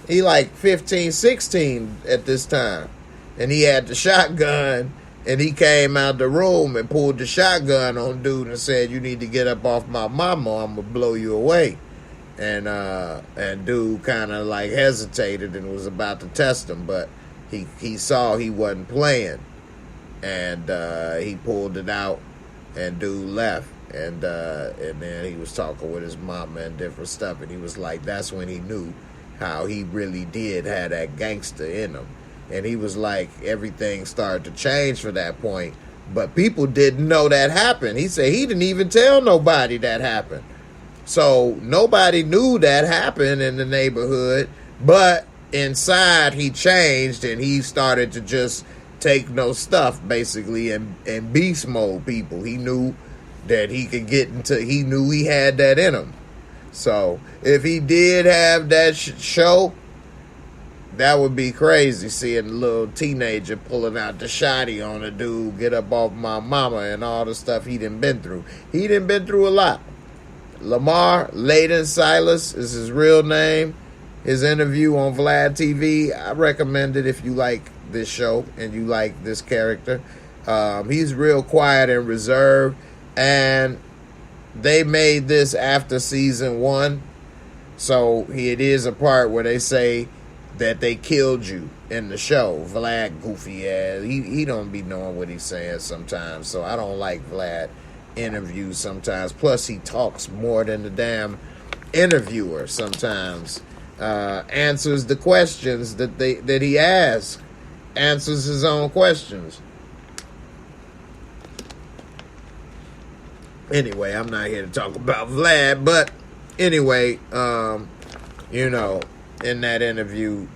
He like 15, 16 at this time. And he had the shotgun, and he came out the room and pulled the shotgun on dude and said, you need to get up off my mama, I'm gonna blow you away. And dude kind of like hesitated and was about to test him, but he saw he wasn't playing. And he pulled it out, and dude left. And then he was talking with his mama and different stuff, and he was like, that's when he knew how he really did have that gangster in him. And he was like, everything started to change from that point, but people didn't know that happened. He said he didn't even tell nobody that happened. So nobody knew that happened in the neighborhood, but inside he changed and he started to just take no stuff basically and beast mode people. He knew that he could get into, he knew he had that in him. So if he did have that show, that would be crazy, seeing a little teenager pulling out the shotty on a dude, get up off my mama, and all the stuff he done been through. He done been through a lot. Lamar Layden Silas is his real name. His interview on Vlad TV, I recommend it if you like this show and you like this character. He's real quiet and reserved, and they made this after season 1, so it is a part where they say that they killed you in the show. Vlad goofy ass, he don't be knowing what he's saying sometimes, so I don't like Vlad interviews sometimes. Plus he talks more than the damn interviewer sometimes. Answers the questions that he asks, answers his own questions. Anyway, I'm not here to talk about Vlad, but anyway, you know, in that interview,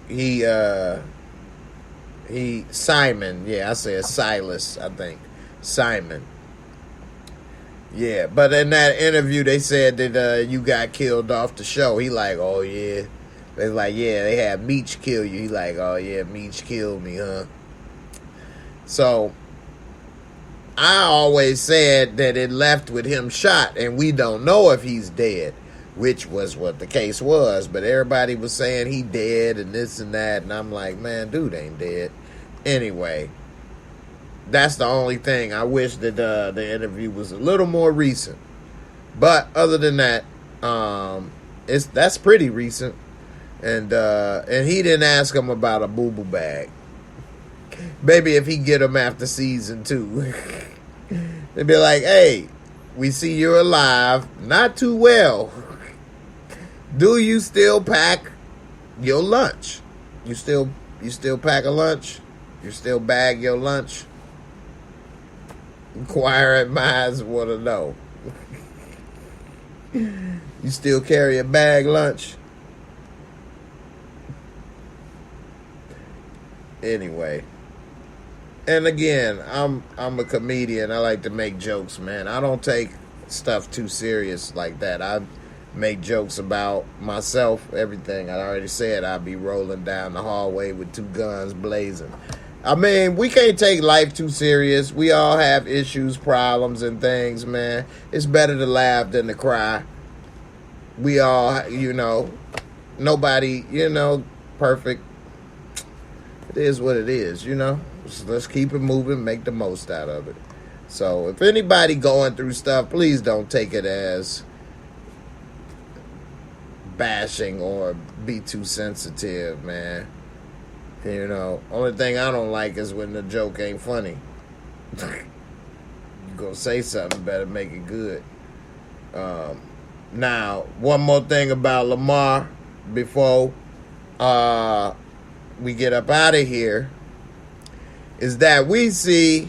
Simon, yeah, I said Silas, I think, Simon. Yeah, but in that interview, they said that you got killed off the show. He like, oh yeah. They like, yeah, they had Meech kill you. He like, oh yeah, Meech killed me, huh? So I always said that it left with him shot, and we don't know if he's dead, which was what the case was. But everybody was saying he dead and this and that, and I'm like, man, dude ain't dead. Anyway, that's the only thing. I wish that the interview was a little more recent. But other than that, that's pretty recent. And he didn't ask him about a boo-boo bag. Maybe if he get him after season 2. They'd be like, hey, we see you're alive. Not too well. Do you still pack your lunch? You still pack a lunch? You still bag your lunch? Inquiring minds want to know. You still carry a bag lunch? Anyway, and again, I'm a comedian. I like to make jokes, man. I don't take stuff too serious like that. I make jokes about myself, everything. I already said I'd be rolling down the hallway with 2 guns blazing. I mean, we can't take life too serious. We all have issues, problems, and things, man. It's better to laugh than to cry. We all, you know, nobody, you know, perfect. It is what it is, you know. So let's keep it moving, make the most out of it. So if anybody going through stuff, please don't take it as bashing or be too sensitive, man. You know, only thing I don't like is when the joke ain't funny. You gonna say something, better make it good. Now, one more thing about Lamar before we get up out of here is that we see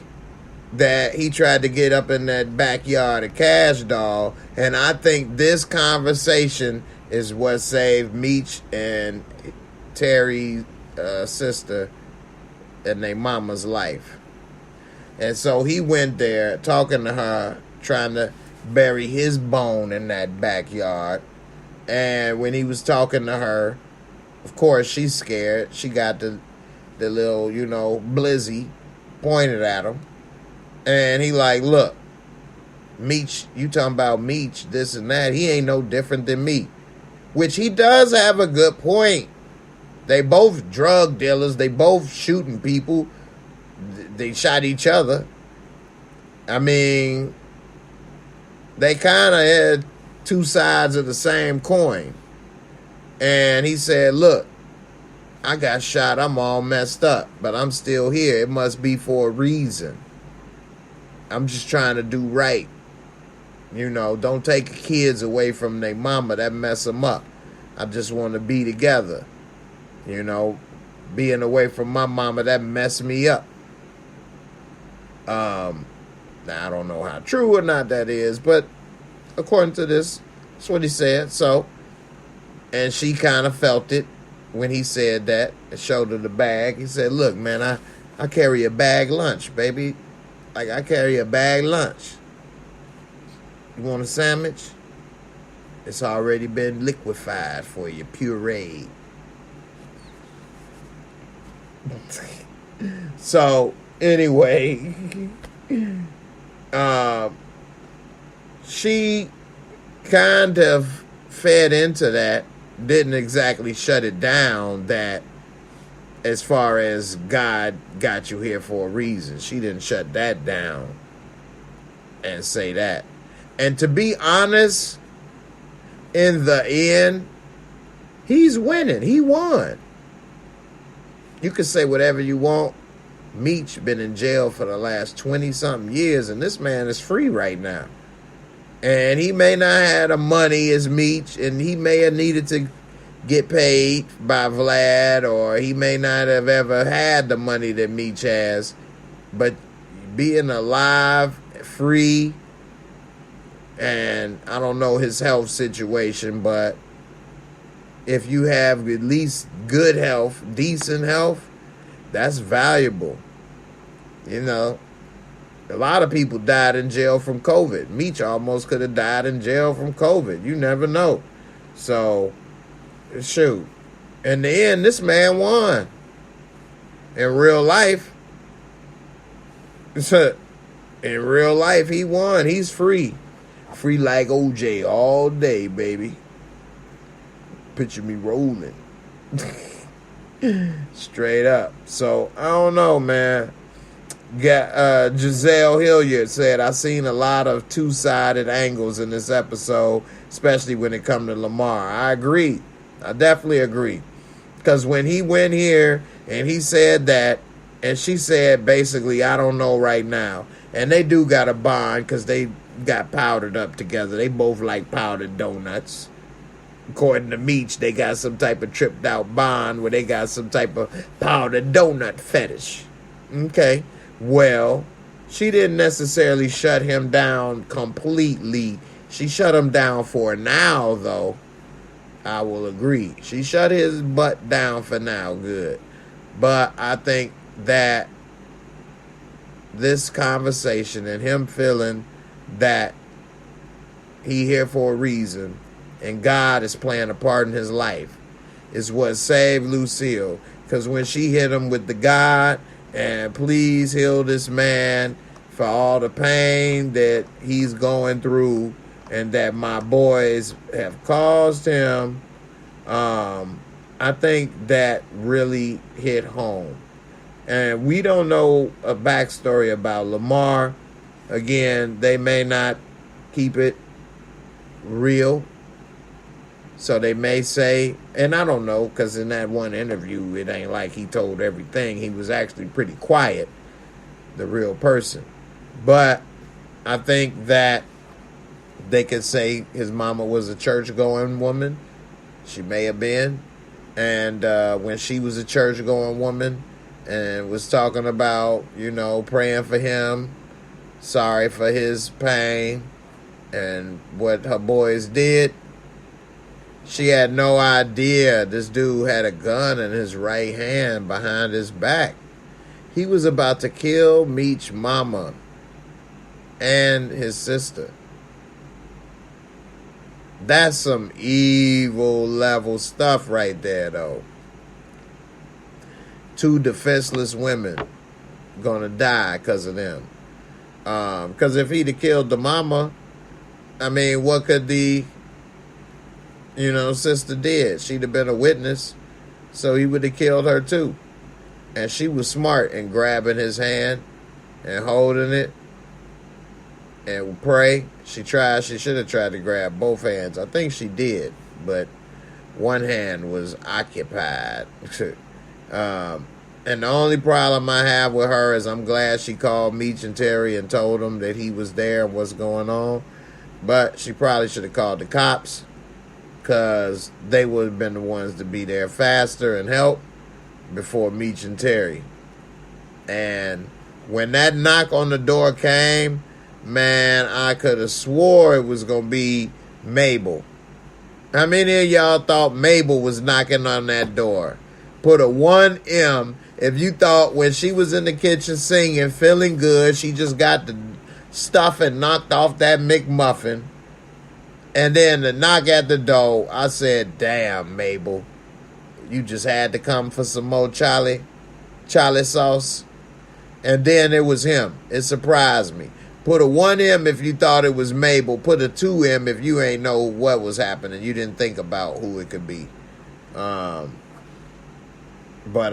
that he tried to get up in that backyard of Cash Doll, and I think this conversation is what saved Meech and Terry's sister and their mama's life. And so he went there talking to her, trying to bury his bone in that backyard. And when he was talking to her, of course, she's scared. She got the little, you know, blizzy pointed at him. And he like, look, Meech, you talking about Meech, this and that. He ain't no different than me. Which he does have a good point. They both drug dealers. They both shooting people. They shot each other. I mean, they kind of had 2 sides of the same coin. And he said, look, I got shot. I'm all messed up, but I'm still here. It must be for a reason. I'm just trying to do right. You know, don't take kids away from their mama. That mess them up. I just want to be together. You know, being away from my mama, that messed me up. Now, I don't know how true or not that is, but according to this, that's what he said. So, and she kind of felt it when he said that and showed her the bag. He said, look, man, I carry a bag lunch, baby. Like, I carry a bag lunch. You want a sandwich? It's already been liquefied for you, pureed. So, anyway, she kind of fed into that, didn't exactly shut it down, that as far as God got you here for a reason. She didn't shut that down and say that. And to be honest, in the end, he's winning. He won. You can say whatever you want. Meech been in jail for the last 20-something years, and this man is free right now. And he may not have the money as Meech, and he may have needed to get paid by Vlad, or he may not have ever had the money that Meech has. But being alive, free, and I don't know his health situation, but if you have at least good health, decent health, that's valuable. You know, a lot of people died in jail from COVID. Meech almost could have died in jail from COVID. You never know. So, shoot. In the end, this man won. In real life, in real life, he won. He's free. Free like OJ all day, baby. Picture me rolling. Straight up. So, I don't know, man. Got Giselle Hilliard said, I seen a lot of two-sided angles in this episode, especially when it come to Lamar. I agree. I definitely agree. Because when he went here and he said that, and she said basically, I don't know right now. And they do got a bond because they got powdered up together. They both like powdered donuts. According to Meech, they got some type of tripped out bond where they got some type of powdered donut fetish. Okay. Well, she didn't necessarily shut him down completely. She shut him down for now, though. I will agree. She shut his butt down for now, good. But I think that this conversation and him feeling that he here for a reason and God is playing a part in his life is what saved Lucille. Because when she hit him with the God and please heal this man for all the pain that he's going through and that my boys have caused him, I think that really hit home. And we don't know a backstory about Lamar. Again, they may not keep it real. So they may say, and I don't know, because in that one interview, it ain't like he told everything. He was actually pretty quiet, the real person. But I think that they could say his mama was a church-going woman. She may have been. And when she was a church-going woman and was talking about, you know, praying for him, sorry for his pain, and what her boys did, she had no idea this dude had a gun in his right hand behind his back. He was about to kill Meech's mama and his sister. That's some evil level stuff right there, though. Two defenseless women gonna die because of them. Because if he'd have killed the mama, I mean, what could the, sister did? She'd have been a witness, so he would have killed her too. And she was smart in grabbing his hand and holding it and pray. She should have tried to grab both hands. I think she did, but one hand was occupied. And the only problem I have with her is I'm glad she called Meech and Terry and told them that he was there and what's going on. But she probably should have called the cops, because they would have been the ones to be there faster and help before Meech and Terry. And when that knock on the door came, man, I could have swore it was going to be Mabel. How many of y'all thought Mabel was knocking on that door? Put a 1M if you thought when she was in the kitchen singing, feeling good, she just got the stuff and knocked off that McMuffin. And then the knock at the door, I said, damn, Mabel, you just had to come for some more Charlie sauce. And then it was him. It surprised me. Put a 1M if you thought it was Mabel. Put a 2M if you ain't know what was happening. You didn't think about who it could be. But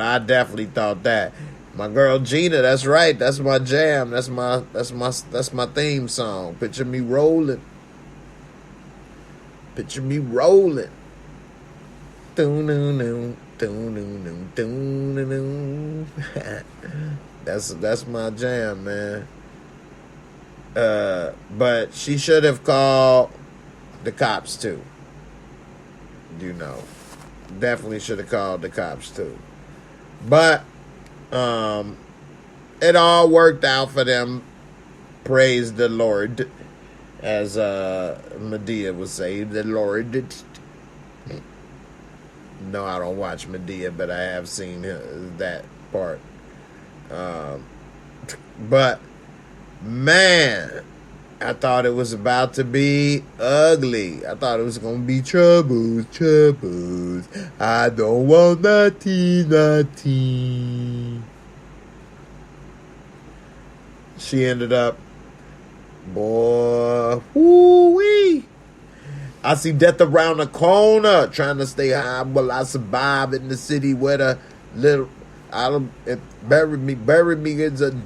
I definitely thought that. My girl Gina, that's right. That's my jam. That's my theme song. Picture me rolling. Picture me rolling. That's my jam, man. But she should have called the cops too. You know, definitely should have called the cops too. But it all worked out for them. Praise the Lord, as Medea would say, the Lord. No, I don't watch Medea, but I have seen that part. But man, I thought it was about to be ugly. I thought it was going to be troubles. I don't want nothing. She ended up, boy, woo-wee. I see death around the corner. Trying to stay high while I survive in the city where the little, bury me is a,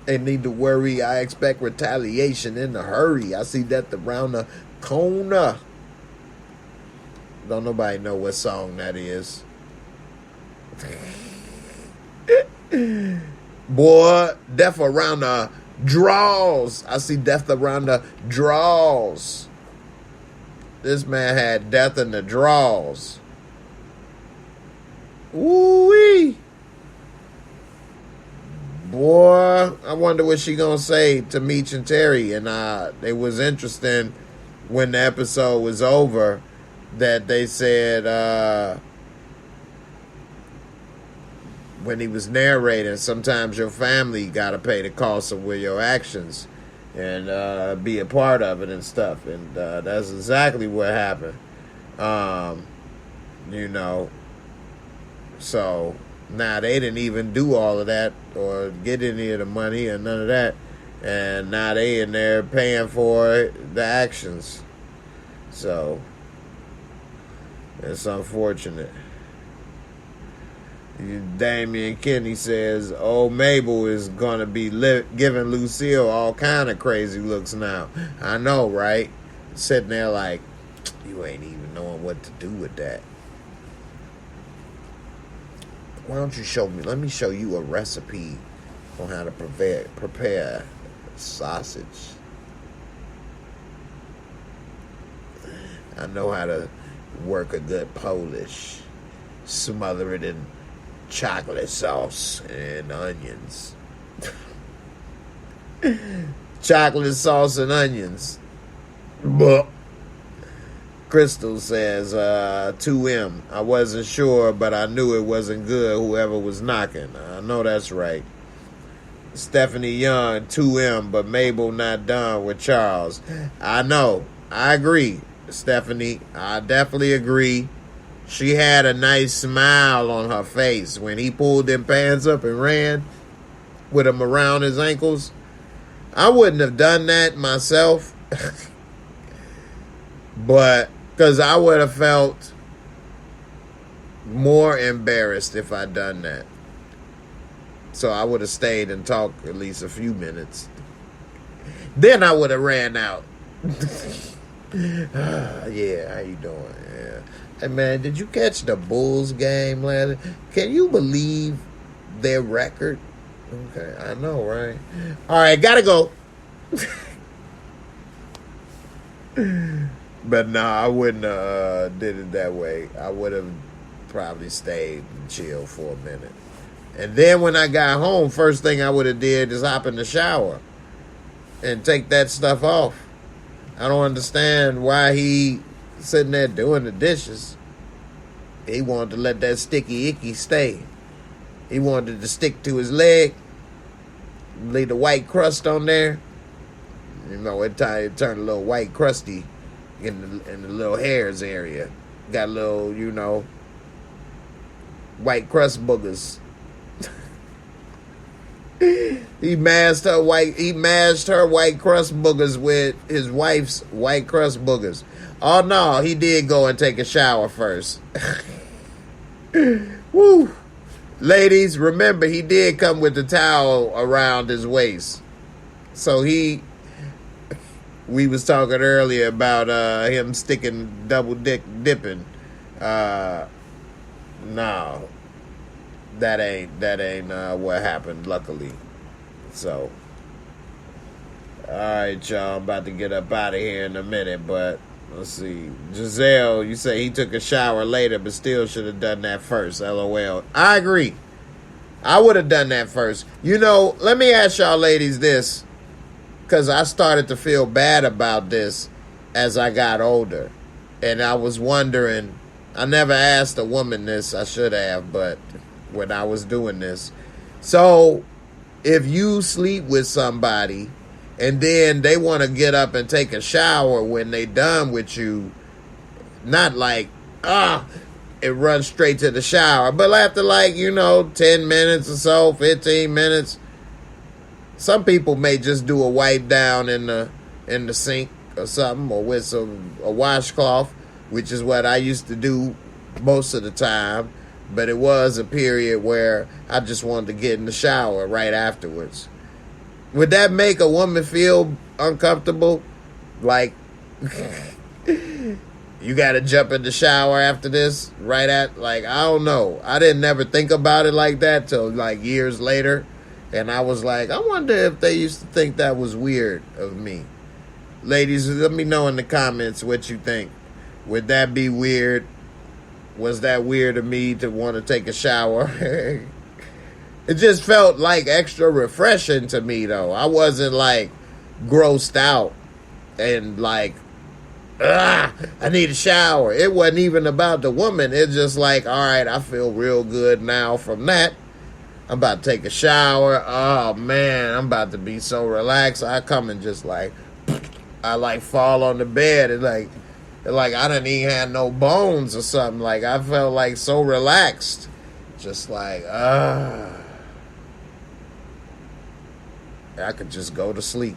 ain't need to worry. I expect retaliation in a hurry. I see death around the corner. Don't nobody know what song that is. Boy, death around the draws. I see death around the draws. This man had death in the draws. Ooh-wee. Boy, I wonder what she gonna say to Meech and Terry. And it was interesting when the episode was over that they said when he was narrating, sometimes your family gotta pay the cost of your actions and be a part of it and stuff. And that's exactly what happened. You know, so now they didn't even do all of that or get any of the money or none of that. And now they in there paying for the actions. So it's unfortunate. Damian Kinney says, "Oh, Mabel is gonna be giving Lucille all kind of crazy looks now." I know, right? Sitting there like, you ain't even knowing what to do with that. Why don't you show me? Let me show you a recipe on how to prepare sausage. I know how to work a good Polish. Smother it in chocolate sauce and onions. Chocolate sauce and onions. But Crystal says 2M. I wasn't sure, but I knew it wasn't good, whoever was knocking. I know that's right. Stephanie Young, 2M, but Mabel not done with Charles. I know. I agree, Stephanie. I definitely agree. She had a nice smile on her face when he pulled them pants up and ran with them around his ankles. I wouldn't have done that myself. But, because I would have felt more embarrassed if I'd done that. So I would have stayed and talked at least a few minutes. Then I would have ran out. Yeah, how you doing? Yeah. Hey, man, did you catch the Bulls game last? Can you believe their record? Okay, I know, right? All right, gotta go. But no, I wouldn't have did it that way. I would have probably stayed and chilled for a minute. And then when I got home, first thing I would have did is hop in the shower and take that stuff off. I don't understand why he sitting there doing the dishes. He wanted to let that sticky icky stay. He wanted to stick to his leg, leave the white crust on there. You know, it turned a little white crusty in the little hairs area. Got a little, you know, white crust boogers. He mashed her white crust boogers with his wife's white crust boogers. Oh no, he did go and take a shower first. Woo. Ladies, remember he did come with the towel around his waist. So we was talking earlier about him sticking double dipping. No. That ain't what happened, luckily. So, all right, y'all. I'm about to get up out of here in a minute, but let's see. Giselle, you say he took a shower later, but still should have done that first. LOL. I agree. I would have done that first. You know, let me ask y'all ladies this, because I started to feel bad about this as I got older. And I was wondering, I never asked a woman this, I should have, but when I was doing this. So, if you sleep with somebody and then they want to get up and take a shower when they done with you, not like, it runs straight to the shower, but after 10 minutes or so, 15 minutes, some people may just do a wipe down in the sink or something, or with a washcloth, which is what I used to do most of the time. But it was a period where I just wanted to get in the shower right afterwards. Would that make a woman feel uncomfortable? Like, you got to jump in the shower after this? I don't know. I didn't never think about it like that till years later. And I was like, I wonder if they used to think that was weird of me. Ladies, let me know in the comments what you think. Would that be weird? Was that weird of me to want to take a shower? It just felt extra refreshing to me, though. I wasn't grossed out and I need a shower. It wasn't even about the woman. It's just all right, I feel real good now from that. I'm about to take a shower. Oh, man, I'm about to be so relaxed. I come and just I fall on the bed and I didn't even have no bones or something. I felt so relaxed. Just I could just go to sleep.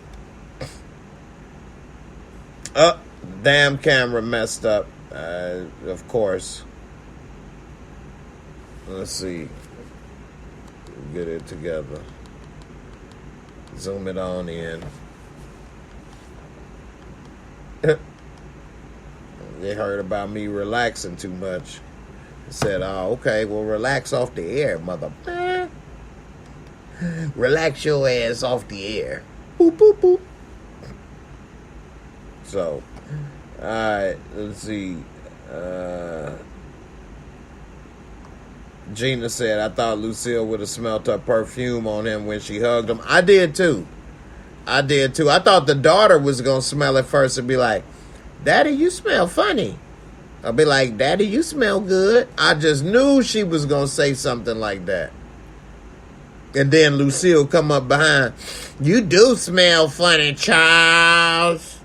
Damn camera messed up. Of course. Let's see. Get it together. Zoom it on in. They heard about me relaxing too much. Said, oh, okay, well, relax off the air, mother. Relax your ass off the air. Boop, boop, boop. So, all right, let's see. Gina said, I thought Lucille would have smelled her perfume on him when she hugged him. I did, too. I thought the daughter was going to smell it first and be like, Daddy, you smell funny. I'll be like, Daddy, you smell good. I just knew she was going to say something like that. And then Lucille come up behind. You do smell funny, Charles.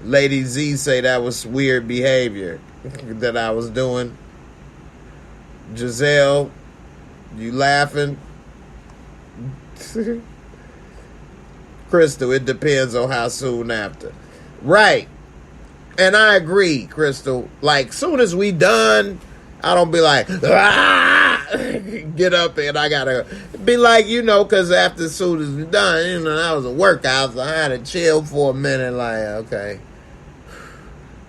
Lady Z say that was weird behavior that I was doing. Giselle, you laughing? Crystal, it depends on how soon after. Right. And I agree, Crystal. Soon as we done, I don't be like, get up and I gotta be because after soon as we done, that was a workout, so I had to chill for a minute, okay.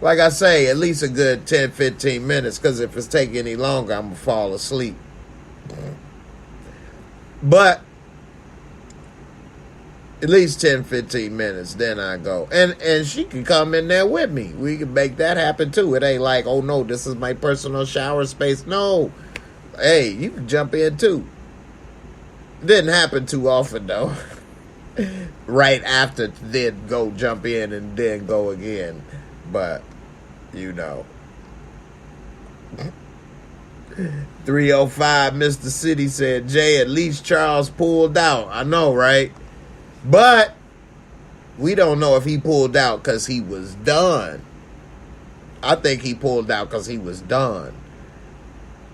Like I say, at least a good 10, 15 minutes, because if it's taking any longer, I'm gonna fall asleep. But At least 10, 15 minutes, then I go. And she can come in there with me. We can make that happen too. It ain't like, oh no, this is my personal shower space. No. Hey, you can jump in too. Didn't happen too often though. Right after, then go jump in and then go again. But, you know. 305 Mr. City said, Jay, at least Charles pulled out. I know, right? But we don't know if he pulled out because he was done. I think he pulled out because he was done.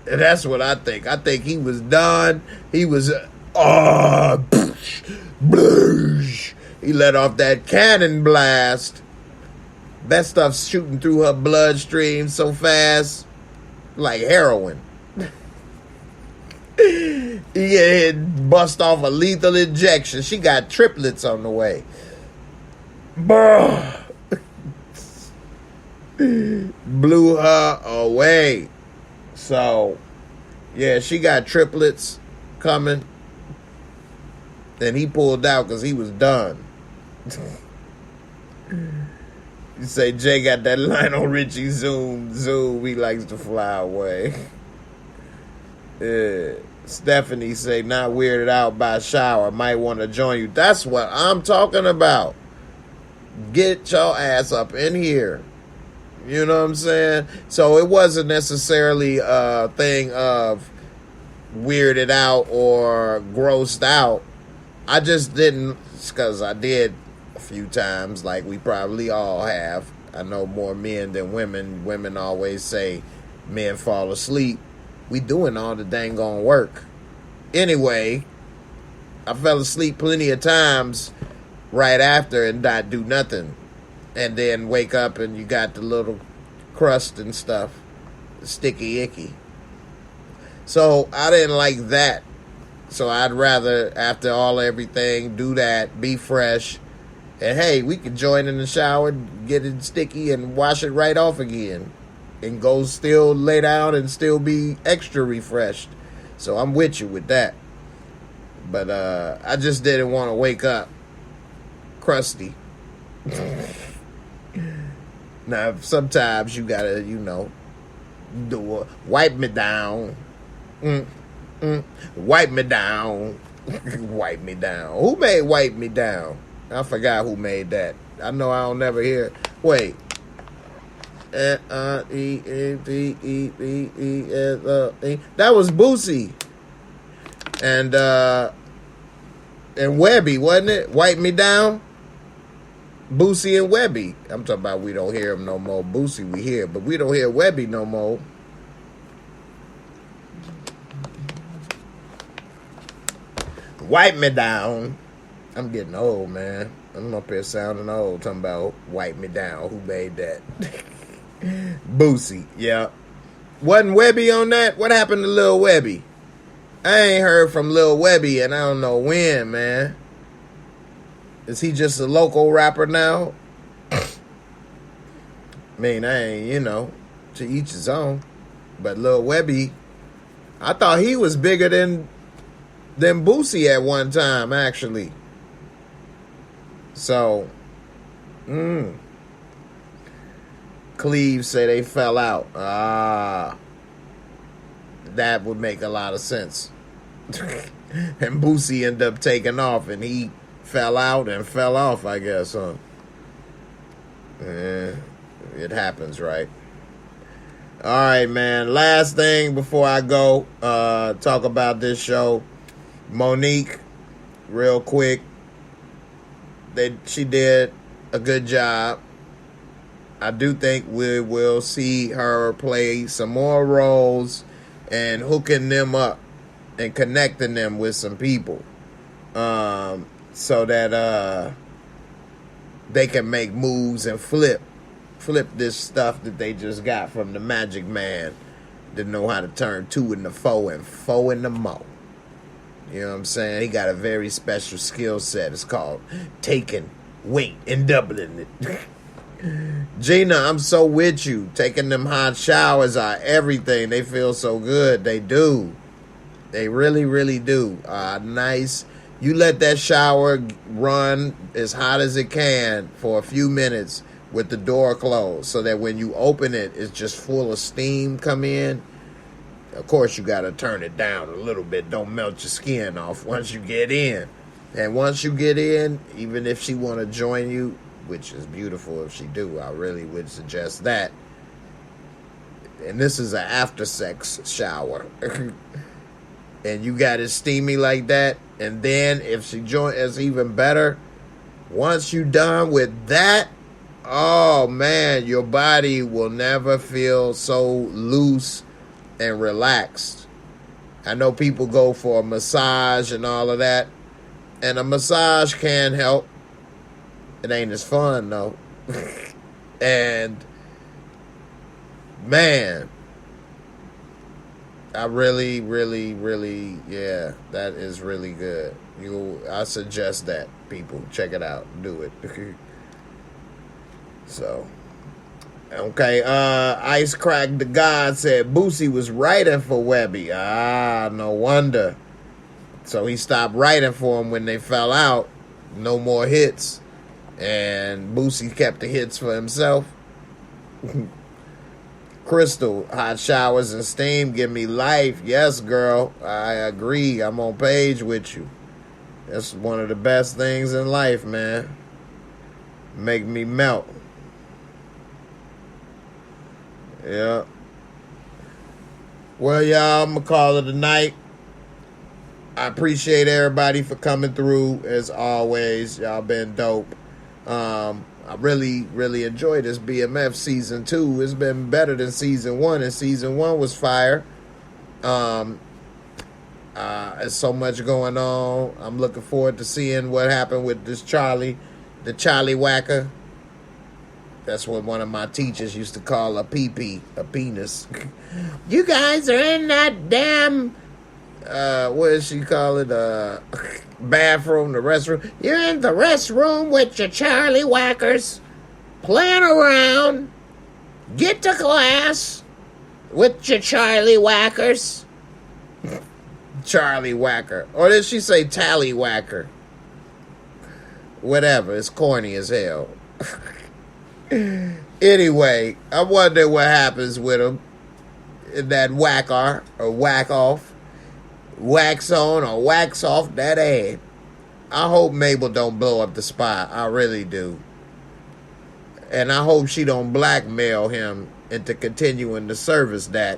And that's what I think. I think he was done. He was, he let off that cannon blast. That stuff's shooting through her bloodstream so fast, like heroin. He had bust off a lethal injection. She got triplets on the way. Bruh. Blew her away. So, yeah, she got triplets coming. And he pulled out because he was done. You say Jay got that Lionel Richie zoom. He likes to fly away. Yeah. Stephanie say, not weirded out by shower. Might want to join you. That's what I'm talking about. Get your ass up in here. You know what I'm saying? So it wasn't necessarily a thing of weirded out or grossed out. I just didn't, because I did a few times, like we probably all have. I know more men than women. Women always say men fall asleep. We doing all the dang on work. Anyway, I fell asleep plenty of times right after and not do nothing. And then wake up and you got the little crust and stuff. Sticky icky. So I didn't like that. So I'd rather, after everything, do that, be fresh. And hey, we could join in the shower, get it sticky and wash it right off again. And go still lay down and still be extra refreshed. So I'm with you with that. But I just didn't want to wake up crusty. Now, sometimes you gotta, wipe me down. Wipe me down. Wipe me down. Who made wipe me down? I forgot who made that. I know I don't never hear. Wait. That was Boosie. And Webby, wasn't it? Wipe me down. Boosie and Webby. I'm talking about we don't hear him no more. Boosie we hear, but we don't hear Webby no more. Wipe me down. I'm getting old, man. I'm up here sounding old, talking about wipe me down. Who made that? Boosie, yeah. Wasn't Webby on that? What happened to Lil Webby? I ain't heard from Lil Webby and I don't know when, man. Is he just a local rapper now? I mean, I ain't, to each his own. But Lil Webby, I thought he was bigger than Boosie at one time, actually. So, Cleve say they fell out. That would make a lot of sense. And Boosie ended up taking off, and he fell out and fell off, I guess, huh? It happens, right? All right, man. Last thing before I go, talk about this show. Monique, real quick. She did a good job. I do think we will see her play some more roles and hooking them up and connecting them with some people, so that they can make moves and flip this stuff that they just got from the Magic Man that know how to turn 2 into 4 and 4 into more. You know what I'm saying? He got a very special skill set. It's called taking weight and doubling it. Gina, I'm so with you. Taking them hot showers are everything. They feel so good. They do. They really, really do. Nice, You let that shower run as hot as it can for a few minutes with the door closed, so that when you open it, it's just full of steam come in. Of course, you got to turn it down a little bit. Don't melt your skin off once you get in. And once you get in, even if she want to join you, which is beautiful if she do, I really would suggest that. And this is an after sex shower. And you got it steamy like that. And then if she join, it's even better. Once you done with that, oh man, your body will never feel so loose and relaxed. I know people go for a massage and all of that. And a massage can help. It ain't as fun though. And man, I really, yeah, that is really good. I suggest that, people. Check it out. Do it. So, okay, Ice Crack the God said Boosie was writing for Webby. Ah, no wonder. So he stopped writing for him when they fell out. No more hits. And Boosie kept the hits for himself. Crystal, hot showers and steam give me life. Yes, girl, I agree. I'm on page with you. That's one of the best things in life, man. Make me melt. Yeah. Well, y'all, I'm going to call it a night. I appreciate everybody for coming through, as always. Y'all been dope. I really enjoyed this BMF season 2. It's been better than season 1, and season 1 was fire. There's so much going on. I'm looking forward to seeing what happened with this Charlie, the Charlie Whacker. That's what one of my teachers used to call a pee-pee, a penis. You guys are in that damn, what does she call it, bathroom, the restroom. You're in the restroom with your Charlie Whackers, playing around. Get to class with your Charlie Whackers. Charlie Whacker. Or did she say Tally Whacker? Whatever, it's corny as hell. Anyway, I wonder what happens with him in that whacker or whack off. Wax on or wax off that ad. I hope Mabel don't blow up the spot. I really do. And I hope she don't blackmail him into continuing to service that,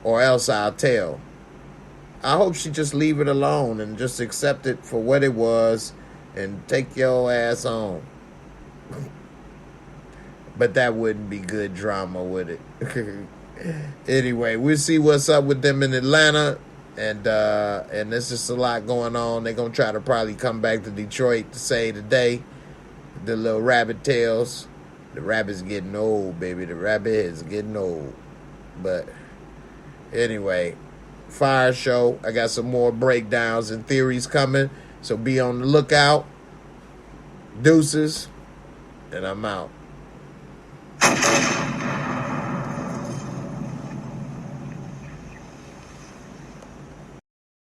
or else I'll tell. I hope she just leave it alone and just accept it for what it was and take your ass on. But that wouldn't be good drama, would it? Anyway, we'll see what's up with them in Atlanta. And there's just a lot going on. They're going to try to probably come back to Detroit to say today. The little rabbit tails. The rabbit's getting old, baby. The rabbit is getting old. But anyway, fire show. I got some more breakdowns and theories coming. So be on the lookout. Deuces. And I'm out.